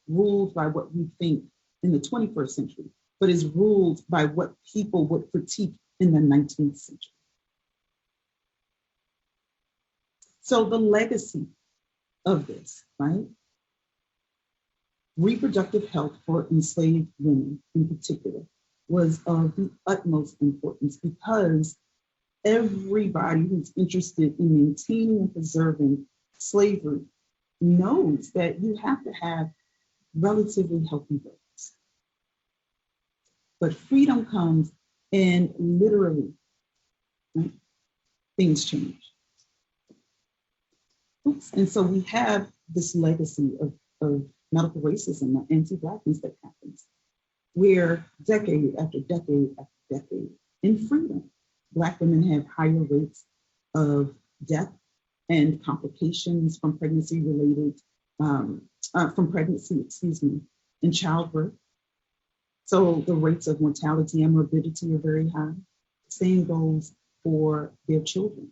ruled by what we think in the 21st century, but is ruled by what people would critique in the 19th century. So the legacy of this, right? Reproductive health for enslaved women in particular was of the utmost importance because everybody who's interested in maintaining and preserving slavery knows that you have to have relatively healthy births. But freedom comes and literally, right, things change. Oops. And so we have this legacy of medical racism and anti-Blackness that happens, where decade after decade after decade, in freedom, Black women have higher rates of death and complications from pregnancy and childbirth. So the rates of mortality and morbidity are very high. Same goes for their children.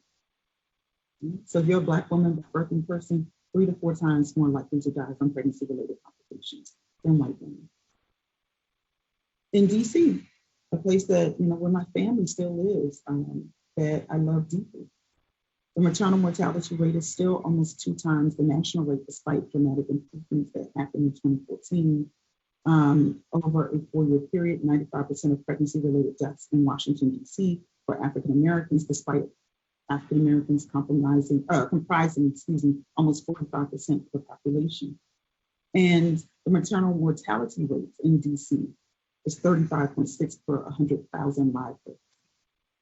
So if you're a Black woman, a birthing person, 3 to 4 times more likely to die from pregnancy-related complications than white women. In DC, a place that, where my family still is, that I love deeply, the maternal mortality rate is still almost 2 times the national rate, despite dramatic improvements that happened in 2014. Over a 4-year period, 95% of pregnancy-related deaths in Washington, D.C. were African Americans, despite African Americans comprising almost 45% of the population. And the maternal mortality rate in DC is 35.6 per 100,000 live births.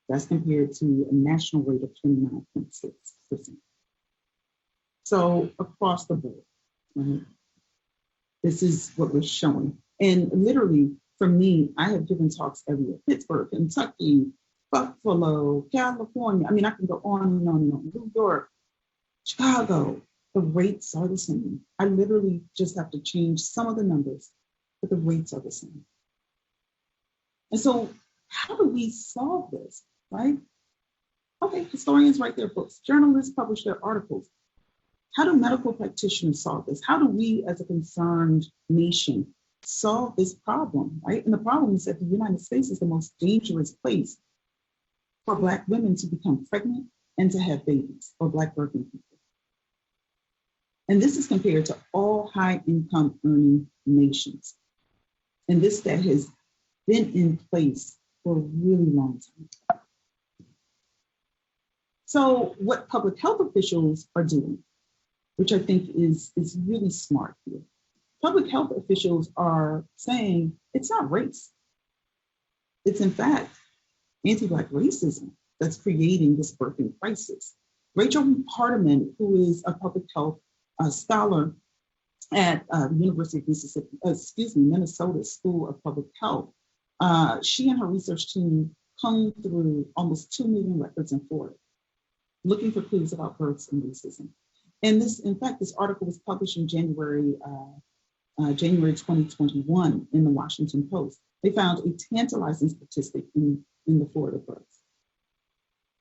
That's compared to a national rate of 29.6%. So across the board, right, this is what we're showing. And literally, for me, I have given talks everywhere: Pittsburgh, Kentucky, Buffalo, California. I can go on and on and on. New York, Chicago. The rates are the same. I literally just have to change some of the numbers, but the rates are the same. And so how do we solve this, right? Okay, historians write their books. Journalists publish their articles. How do medical practitioners solve this? How do we as a concerned nation solve this problem, right? And the problem is that the United States is the most dangerous place for Black women to become pregnant and to have babies, or Black working people. And this is compared to all high income earning nations. And this that has been in place for a really long time. So what public health officials are doing which I think is really smart here. Public health officials are saying it's not race. It's in fact anti-Black racism that's creating this birthing crisis. Rachel Hardiman, who is a public health scholar at the University of Minnesota School of Public Health, she and her research team combed through almost 2 million records in Florida, looking for clues about births and racism. And this article was published in January 2021 in the Washington Post. They found a tantalizing statistic in the Florida births.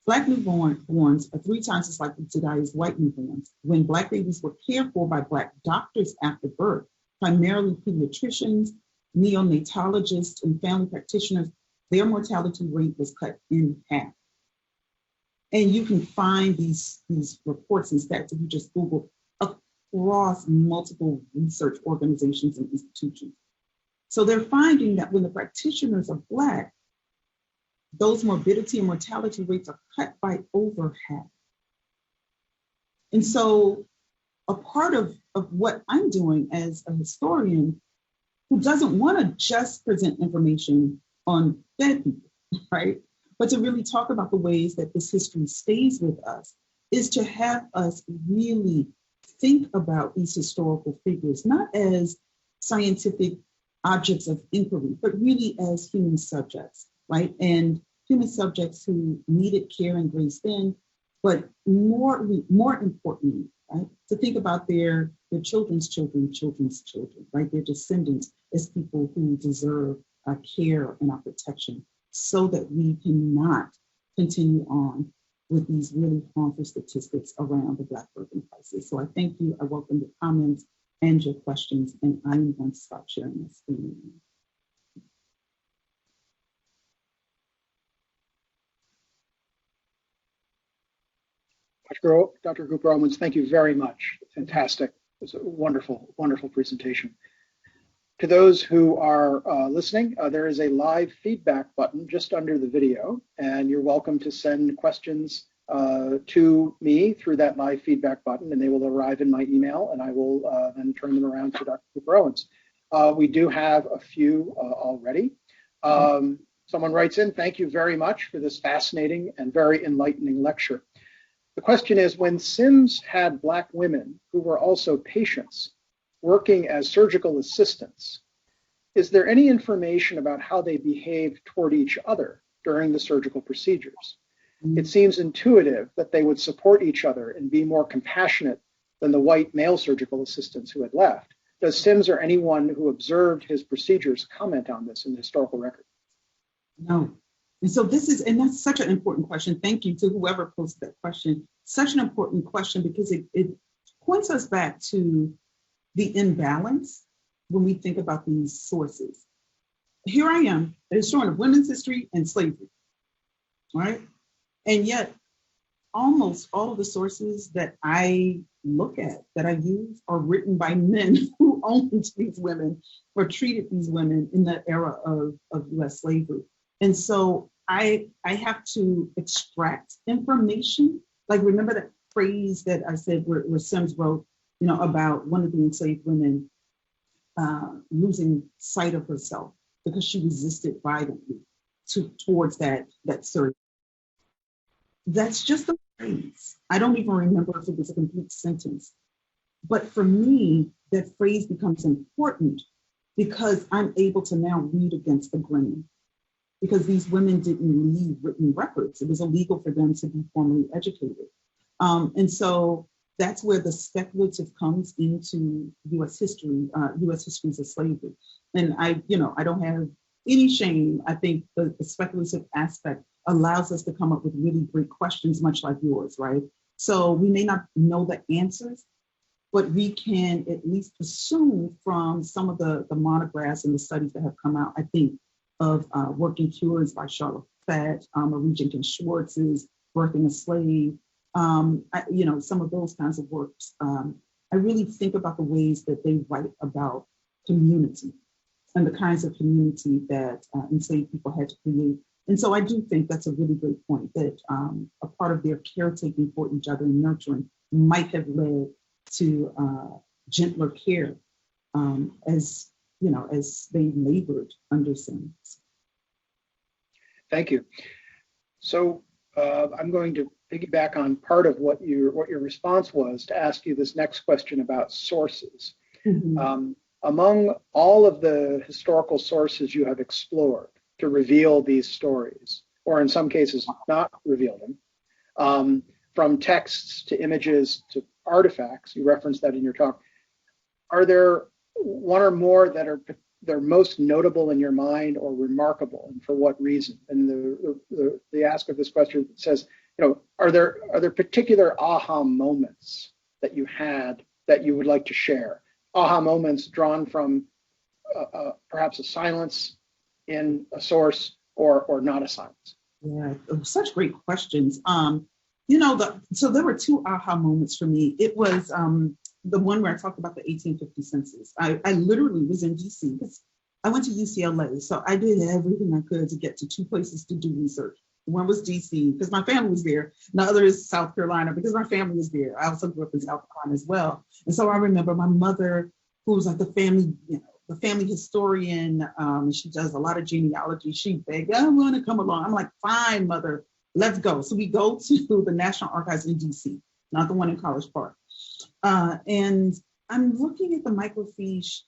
Black newborns are 3 times as likely to die as white newborns. When Black babies were cared for by Black doctors after birth, primarily pediatricians, neonatologists, and family practitioners, their mortality rate was cut in half. And you can find these reports and stats if you just Google across multiple research organizations and institutions. So they're finding that when the practitioners are Black, those morbidity and mortality rates are cut by over half. And so a part of what I'm doing as a historian who doesn't want to just present information on dead people, right? But to really talk about the ways that this history stays with us is to have us really think about these historical figures, not as scientific objects of inquiry, but really as human subjects, right? And human subjects who needed care and grace then, but more importantly, right, to think about their children's children's children, right? Their descendants as people who deserve our care and our protection, so that we cannot continue on with these really harmful statistics around the Black birthing crisis. So I thank you. I welcome your comments and your questions, and I'm going to stop sharing my screen. Dr. Cooper Owens, thank you very much. Fantastic. It was a wonderful, wonderful presentation. To those who are listening, there is a live feedback button just under the video, and you're welcome to send questions to me through that live feedback button, and they will arrive in my email, and I will then turn them around to Dr. Cooper Owens. We do have a few already. Someone writes in, thank you very much for this fascinating and very enlightening lecture. The question is, when Sims had Black women who were also patients working as surgical assistants, is there any information about how they behaved toward each other during the surgical procedures? It seems intuitive that they would support each other and be more compassionate than the white male surgical assistants who had left. Does Sims or anyone who observed his procedures comment on this in the historical record? No. And so that's such an important question. Thank you to whoever posted that question. Such an important question because it points us back to the imbalance when we think about these sources. Here I am, a historian of women's history and slavery, right? And yet, almost all of the sources that I look at, that I use, are written by men who owned these women or treated these women in the era of US slavery. And so I have to extract information. Like, remember that phrase that I said where Sims wrote, about one of the enslaved women losing sight of herself because she resisted violently towards that surgery. That's just a phrase. I don't even remember if it was a complete sentence. But for me, that phrase becomes important because I'm able to now read against the grain. Because these women didn't leave written records. It was illegal for them to be formally educated. And so that's where the speculative comes into US history, US histories of slavery. And I don't have any shame. I think the speculative aspect allows us to come up with really great questions, much like yours, right? So we may not know the answers, but we can at least assume from some of the monographs and the studies that have come out, I think, of Working Cures by Charlotte Fett, Marie Jenkins Schwartz's Birthing a Slave, some of those kinds of works. I really think about the ways that they write about community and the kinds of community that enslaved people had to create. And so I do think that's a really great point, that a part of their caretaking for each other and nurturing might have led to gentler care as as they labored under Sims. Thank you. So I'm going to piggyback on part of what your response was to ask you this next question about sources. Mm-hmm. Among all of the historical sources you have explored to reveal these stories, or in some cases not reveal them, from texts to images to artifacts, you referenced that in your talk, are there one or more that are they're most notable in your mind or remarkable, and for what reason? And the ask of this question says, are there particular aha moments that you had that you would like to share? Aha moments drawn from perhaps a silence in a source or not a silence? Yeah, such great questions. So there were two aha moments for me. It was the one where I talked about the 1850 census. I literally was in DC because I went to UCLA. So I did everything I could to get to two places to do research. One was DC because my family was there. The other is South Carolina because my family was there. I also grew up in South Carolina as well. And so I remember my mother, who was like the family historian, and she does a lot of genealogy. She begged, I want to come along. I'm like, fine, mother, let's go. So we go to the National Archives in DC, not the one in College Park. And I'm looking at the microfiche,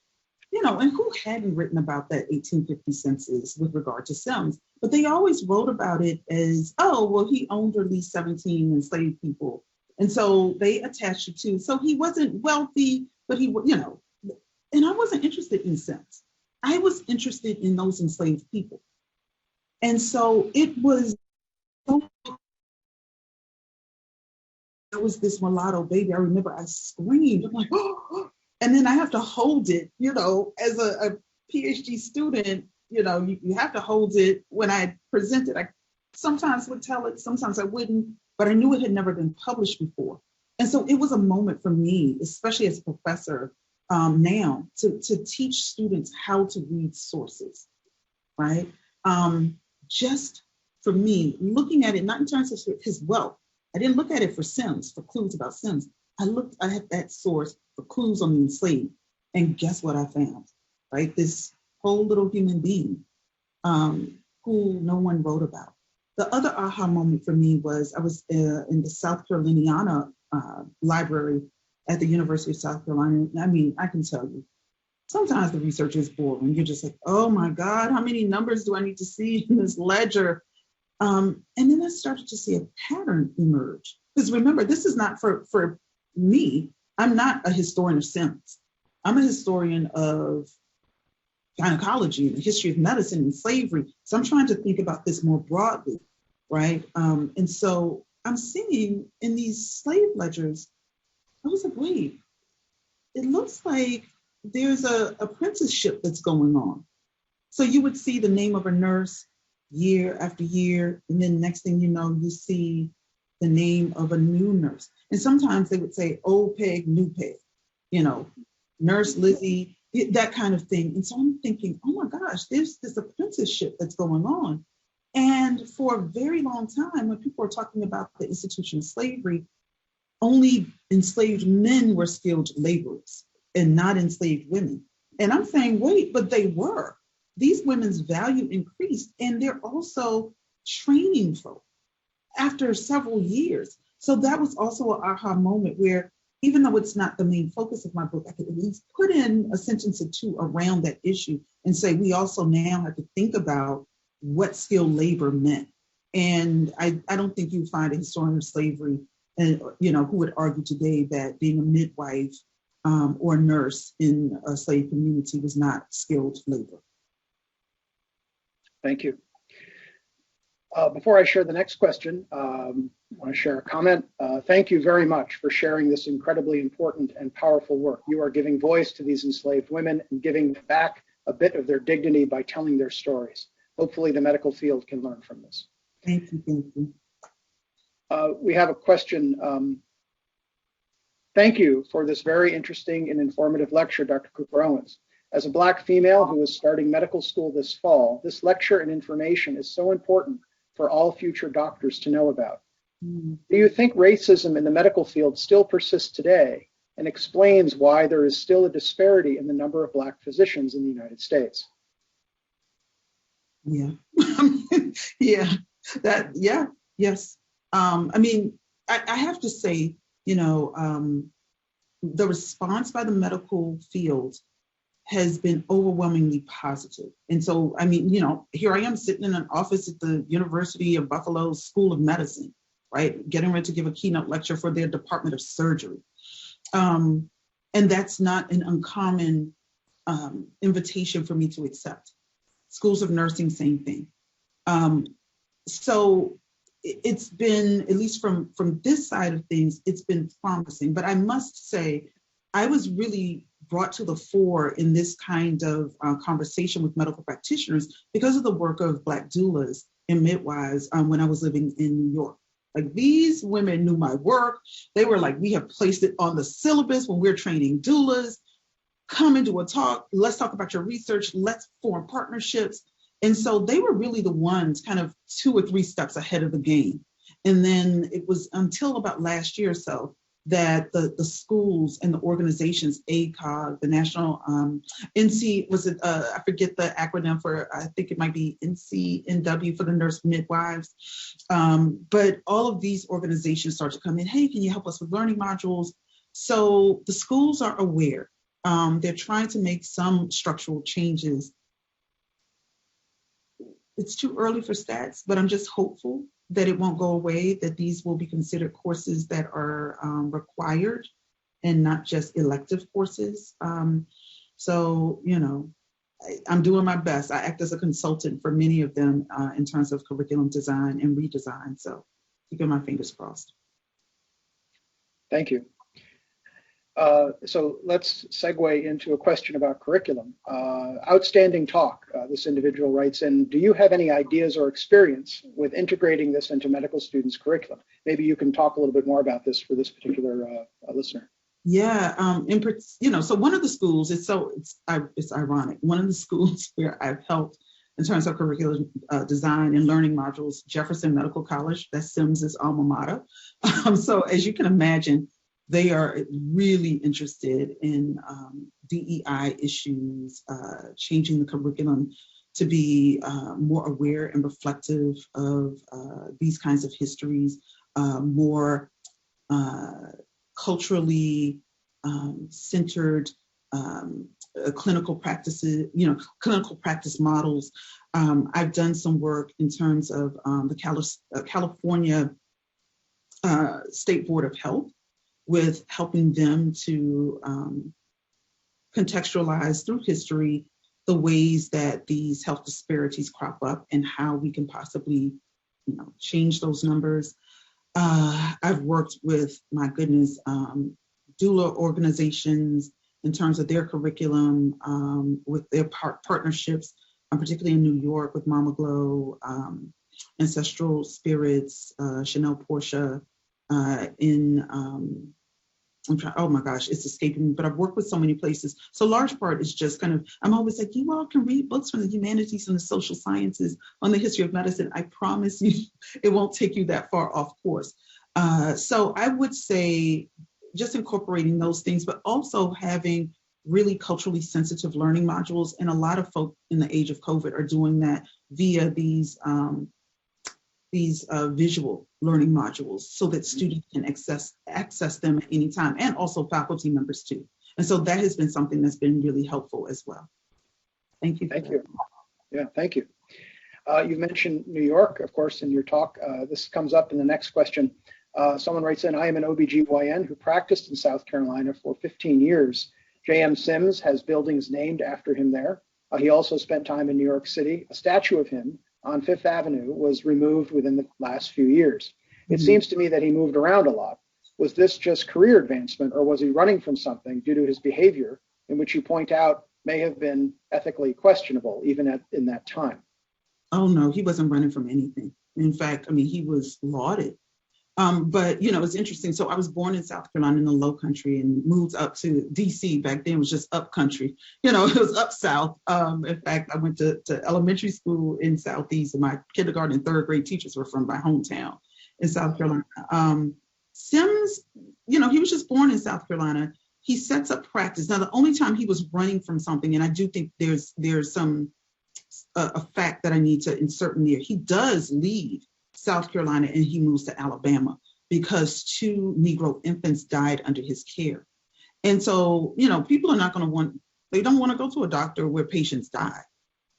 and who hadn't written about that 1850 census with regard to Sims? But they always wrote about it as, oh, well, he owned or leased 17 enslaved people. And so they attached it to, so he wasn't wealthy, but he, and I wasn't interested in Sims. I was interested in those enslaved people. And so it was, there was this mulatto baby. I remember I screamed. I'm like, oh, and then I have to hold it, as a PhD student, you have to hold it when I present it. I sometimes would tell it, sometimes I wouldn't, but I knew it had never been published before. And so it was a moment for me, especially as a professor now, to teach students how to read sources, right? Just for me, looking at it, not in terms of his wealth. I didn't look at it for Sims, for clues about Sims. I looked at that source for clues on the enslaved. And guess what I found, right? This whole little human being who no one wrote about. The other aha moment for me was I was in the South Caroliniana library at the University of South Carolina. I mean, I can tell you, sometimes the research is boring. You're just like, oh my God, how many numbers do I need to see in this ledger? And then I started to see a pattern emerge. Because remember, this is not for me. I'm not a historian of Sims. I'm a historian of gynecology and the history of medicine and slavery. So I'm trying to think about this more broadly, right? And so I'm seeing in these slave ledgers, I was like, wait, it looks like there's a apprenticeship that's going on. So you would see the name of a nurse year after year, and then next thing you know, you see the name of a new nurse. And sometimes they would say old peg, new peg, Nurse Lizzie, that kind of thing. And so I'm thinking, oh my gosh, there's this apprenticeship that's going on. And for a very long time, when people were talking about the institution of slavery, only enslaved men were skilled laborers and not enslaved women. And I'm saying, wait, but they were. These women's value increased, and they're also training folk after several years. So that was also an aha moment where, even though it's not the main focus of my book, I could at least put in a sentence or two around that issue and say we also now have to think about what skilled labor meant. And I don't think you find a historian of slavery, who would argue today that being a midwife or a nurse in a slave community was not skilled labor. Thank you. Before I share the next question, I want to share a comment. Thank you very much for sharing this incredibly important and powerful work. You are giving voice to these enslaved women and giving back a bit of their dignity by telling their stories. Hopefully the medical field can learn from this. Thank you. Thank you. We have a question. Thank you for this very interesting and informative lecture, Dr. Cooper Owens. As a Black female who is starting medical school this fall, this lecture and information is so important for all future doctors to know about. Do you think racism in the medical field still persists today? and explains why there is still a disparity in the number of Black physicians in the United States. Yeah. Yeah. Yes. I have to say, the response by the medical field has been overwhelmingly positive. And so, here I am sitting in an office at the University of Buffalo School of Medicine, right? Getting ready to give a keynote lecture for their Department of Surgery. And that's not an uncommon invitation for me to accept. Schools of nursing, same thing. So it's been, at least from this side of things, it's been promising. But I must say, I was really brought to the fore in this kind of conversation with medical practitioners because of the work of Black doulas and midwives when I was living in New York. Like, these women knew my work. They were like, we have placed it on the syllabus when we're training doulas. Come and do a talk. Let's talk about your research. Let's form partnerships. And so they were really the ones kind of 2 or 3 steps ahead of the game. And then it was until about last year or so that the schools and the organizations, ACOG, the National NC, I forget the acronym for, I think it might be NCNW for the nurse midwives. But all of these organizations start to come in, hey, can you help us with learning modules? So the schools are aware. They're trying to make some structural changes. It's too early for stats, but I'm just hopeful that it won't go away, that these will be considered courses that are required and not just elective courses. So, I'm doing my best. I act as a consultant for many of them in terms of curriculum design and redesign. So keeping my fingers crossed. Thank you. So let's segue into a question about curriculum. Outstanding talk, this individual writes in, do you have any ideas or experience with integrating this into medical students' curriculum? Maybe you can talk a little bit more about this for this particular listener. Yeah, so one of the schools, it's ironic, one of the schools where I've helped in terms of curriculum design and learning modules, Jefferson Medical College, that's Sims's alma mater. So as you can imagine, they are really interested in DEI issues, changing the curriculum to be more aware and reflective of these kinds of histories, more culturally centered clinical practices, clinical practice models. I've done some work in terms of the California State Board of Health, with helping them to contextualize through history the ways that these health disparities crop up and how we can possibly, change those numbers. I've worked with, my goodness, doula organizations in terms of their curriculum, with their partnerships, particularly in New York with Mama Glow, Ancestral Spirits, Chanel Portia, oh my gosh, it's escaping me, but I've worked with so many places. So large part is just kind of, I'm always like, you all can read books from the humanities and the social sciences on the history of medicine. I promise you, it won't take you that far off course. So I would say just incorporating those things, but also having really culturally sensitive learning modules. And a lot of folk in the age of COVID are doing that via these visual learning modules so that students can access them at any time, and also faculty members too. And so that has been something that's been really helpful as well. Thank you. Thank you. Yeah, thank you. You mentioned New York, of course, in your talk. This comes up in the next question. Someone writes in, I am an OBGYN who practiced in South Carolina for 15 years. J.M. Sims has buildings named after him there. He also spent time in New York City. A statue of him on Fifth Avenue was removed within the last few years. It seems to me that he moved around a lot. Was this just career advancement, or was he running from something due to his behavior, in which you point out may have been ethically questionable even in that time? Oh no, he wasn't running from anything. In fact, he was lauded. But it's interesting. So I was born in South Carolina in the Low Country and moved up to DC. Back then it was just up country. It was up south. In fact, I went to elementary school in Southeast, and my kindergarten and third grade teachers were from my hometown in South Carolina. Sims, he was just born in South Carolina. he sets up practice. Now, the only time he was running from something, and I do think there's some a fact that I need to insert in there. He does leave South Carolina and he moves to Alabama because 2 Negro infants died under his care. And so, people are not going to they don't want to go to a doctor where patients die.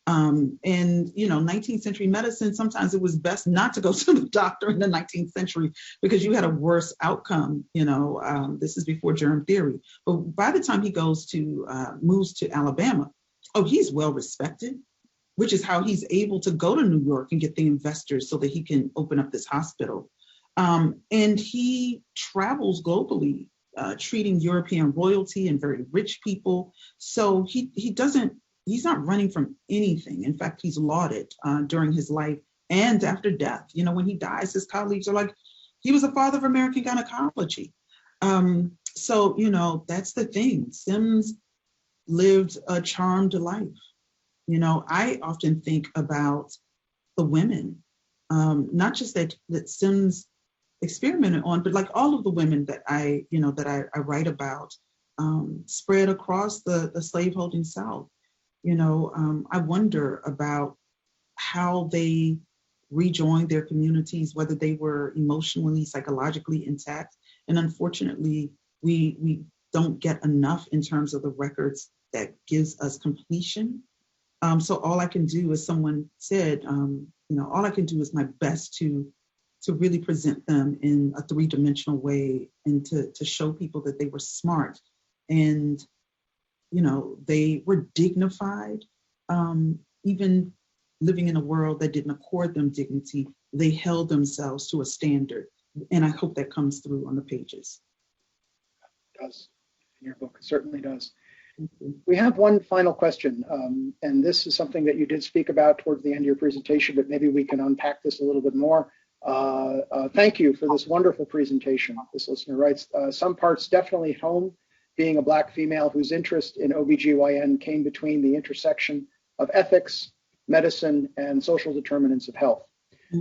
And 19th century medicine, sometimes it was best not to go to the doctor in the 19th century because you had a worse outcome. This is before germ theory. But by the time he moves to Alabama, he's well respected, which is how he's able to go to New York and get the investors so that he can open up this hospital. And he travels globally, treating European royalty and very rich people. So he's not running from anything. In fact, he's lauded during his life and after death. When he dies, his colleagues are like, he was the father of American gynecology. So, that's the thing. Sims lived a charmed life. I often think about the women, not just that Sims experimented on, but like all of the women that I write about, spread across the slaveholding South. I wonder about how they rejoined their communities, whether they were emotionally, psychologically intact. And unfortunately, we don't get enough in terms of the records that gives us completion. So all I can do, as someone said, all I can do is my best to really present them in a 3-dimensional way and to show people that they were smart and, they were dignified, even living in a world that didn't accord them dignity. They held themselves to a standard. And I hope that comes through on the pages. It does. In your book, it certainly does. We have one final question, and this is something that you did speak about towards the end of your presentation, but maybe we can unpack this a little bit more. Thank you for this wonderful presentation. This listener writes, some parts definitely home, being a Black female whose interest in OBGYN came between the intersection of ethics, medicine, and social determinants of health.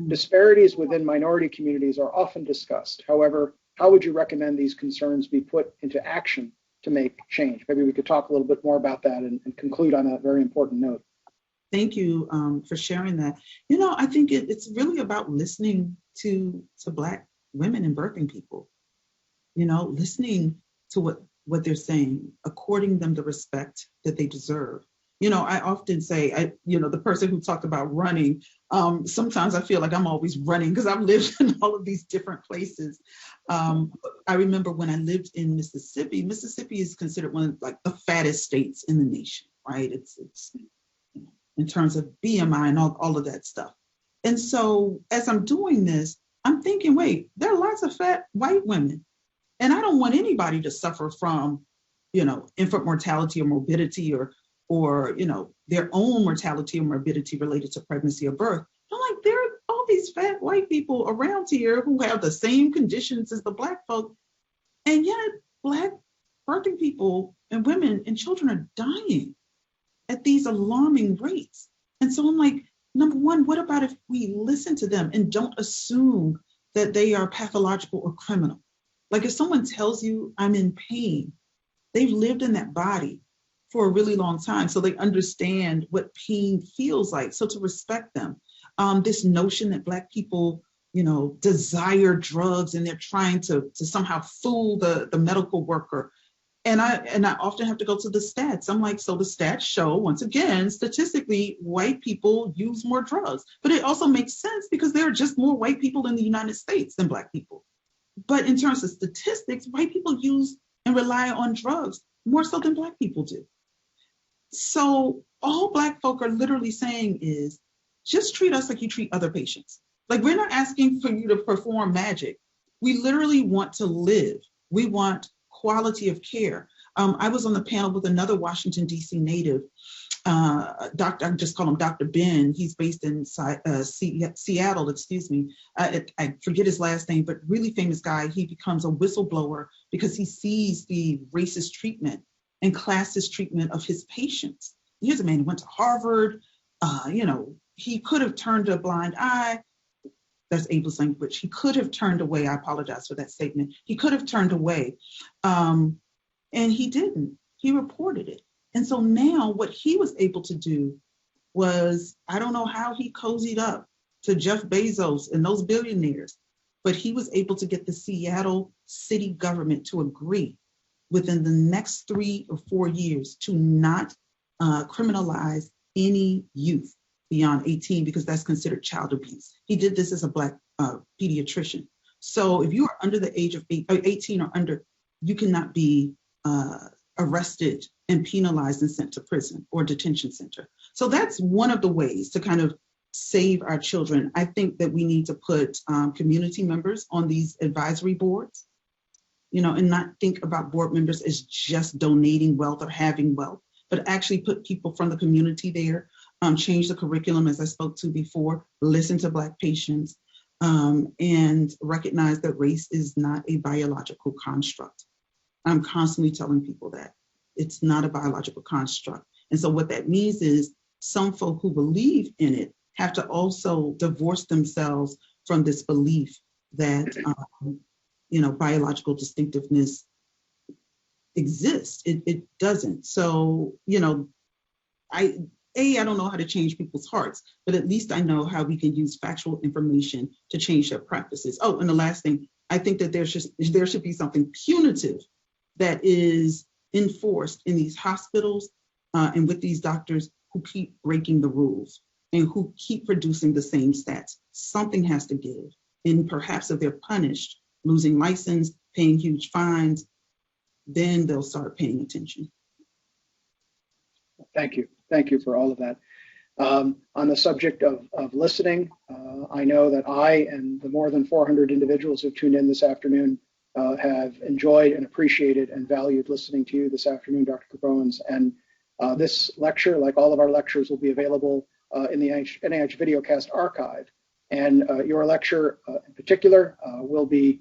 Disparities within minority communities are often discussed. However, how would you recommend these concerns be put into action to make change? Maybe we could talk a little bit more about that and conclude on a very important note. Thank you for sharing that. I think it's really about listening to Black women and birthing people, listening to what they're saying, according them the respect that they deserve. I often say, the person who talked about running, sometimes I feel like I'm always running because I've lived in all of these different places. I remember when I lived in Mississippi. Mississippi is considered one of the fattest states in the nation, right? It's in terms of BMI and all of that stuff. And so as I'm doing this, I'm thinking, wait, there are lots of fat white women. And I don't want anybody to suffer from, infant mortality or morbidity or their own mortality or morbidity related to pregnancy or birth. I'm like, there are all these fat white people around here who have the same conditions as the Black folk. And yet Black birthing people and women and children are dying at these alarming rates. And so I'm like, number one, what about if we listen to them and don't assume that they are pathological or criminal? Like if someone tells you I'm in pain, they've lived in that body for a really long time, so they understand what pain feels like. So to respect them, this notion that Black people, desire drugs and they're trying to somehow fool the medical worker. And I often have to go to the stats. I'm like, so the stats show, once again, statistically, white people use more drugs. But it also makes sense because there are just more white people in the United States than Black people. But in terms of statistics, white people use and rely on drugs more so than Black people do. So all Black folk are literally saying is, just treat us like you treat other patients. Like we're not asking for you to perform magic. We literally want to live. We want quality of care. I was on the panel with another Washington, D.C. native, I just call him Dr. Ben. He's based in Seattle, I forget his last name, but really famous guy. He becomes a whistleblower because he sees the racist treatment and classist treatment of his patients. Here's a man who went to Harvard. He could have turned a blind eye. That's ableist language. He could have turned away. I apologize for that statement. He could have turned away. And he didn't. He reported it. And so now what he was able to do was, I don't know how he cozied up to Jeff Bezos and those billionaires, but he was able to get the Seattle city government to agree within the next 3 or 4 years to not criminalize any youth beyond 18, because that's considered child abuse. He did this as a Black pediatrician. So if you are under the age of 18 or under, you cannot be arrested and penalized and sent to prison or detention center. So that's one of the ways to kind of save our children. I think that we need to put community members on these advisory boards, and not think about board members as just donating wealth or having wealth, but actually put people from the community there, change the curriculum, as I spoke to before, listen to Black patients, and recognize that race is not a biological construct. I'm constantly telling people that it's not a biological construct. And so what that means is some folk who believe in it have to also divorce themselves from this belief that, biological distinctiveness exists. It doesn't. So, I don't know how to change people's hearts, but at least I know how we can use factual information to change their practices. Oh, and the last thing, I think that there should be something punitive that is enforced in these hospitals and with these doctors who keep breaking the rules and who keep producing the same stats. Something has to give. And perhaps if they're punished, losing license, paying huge fines, then they'll start paying attention. Thank you. Thank you for all of that. On the subject of listening, I know that I and the more than 400 individuals who tuned in this afternoon have enjoyed and appreciated and valued listening to you this afternoon, Dr. Cooper Owens. And this lecture, like all of our lectures, will be available in the NIH Videocast archive. And your lecture in particular will be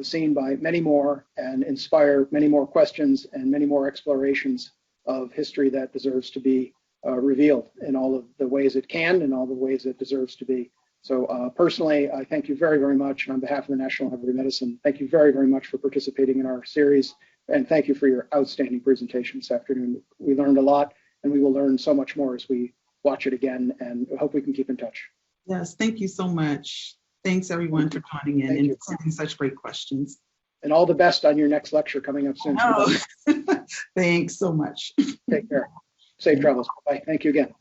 seen by many more and inspire many more questions and many more explorations of history that deserves to be revealed in all of the ways it can and all the ways it deserves to be. So personally, I thank you very, very much. And on behalf of the National Library of Medicine, thank you very, very much for participating in our series. And thank you for your outstanding presentation this afternoon. We learned a lot, and we will learn so much more as we watch it again, and I hope we can keep in touch. Yes, thank you so much. Thanks, everyone, for joining in and asking such great questions. And all the best on your next lecture coming up soon. Oh. Thanks so much. Take care. Safe travels. Bye. Thank you again.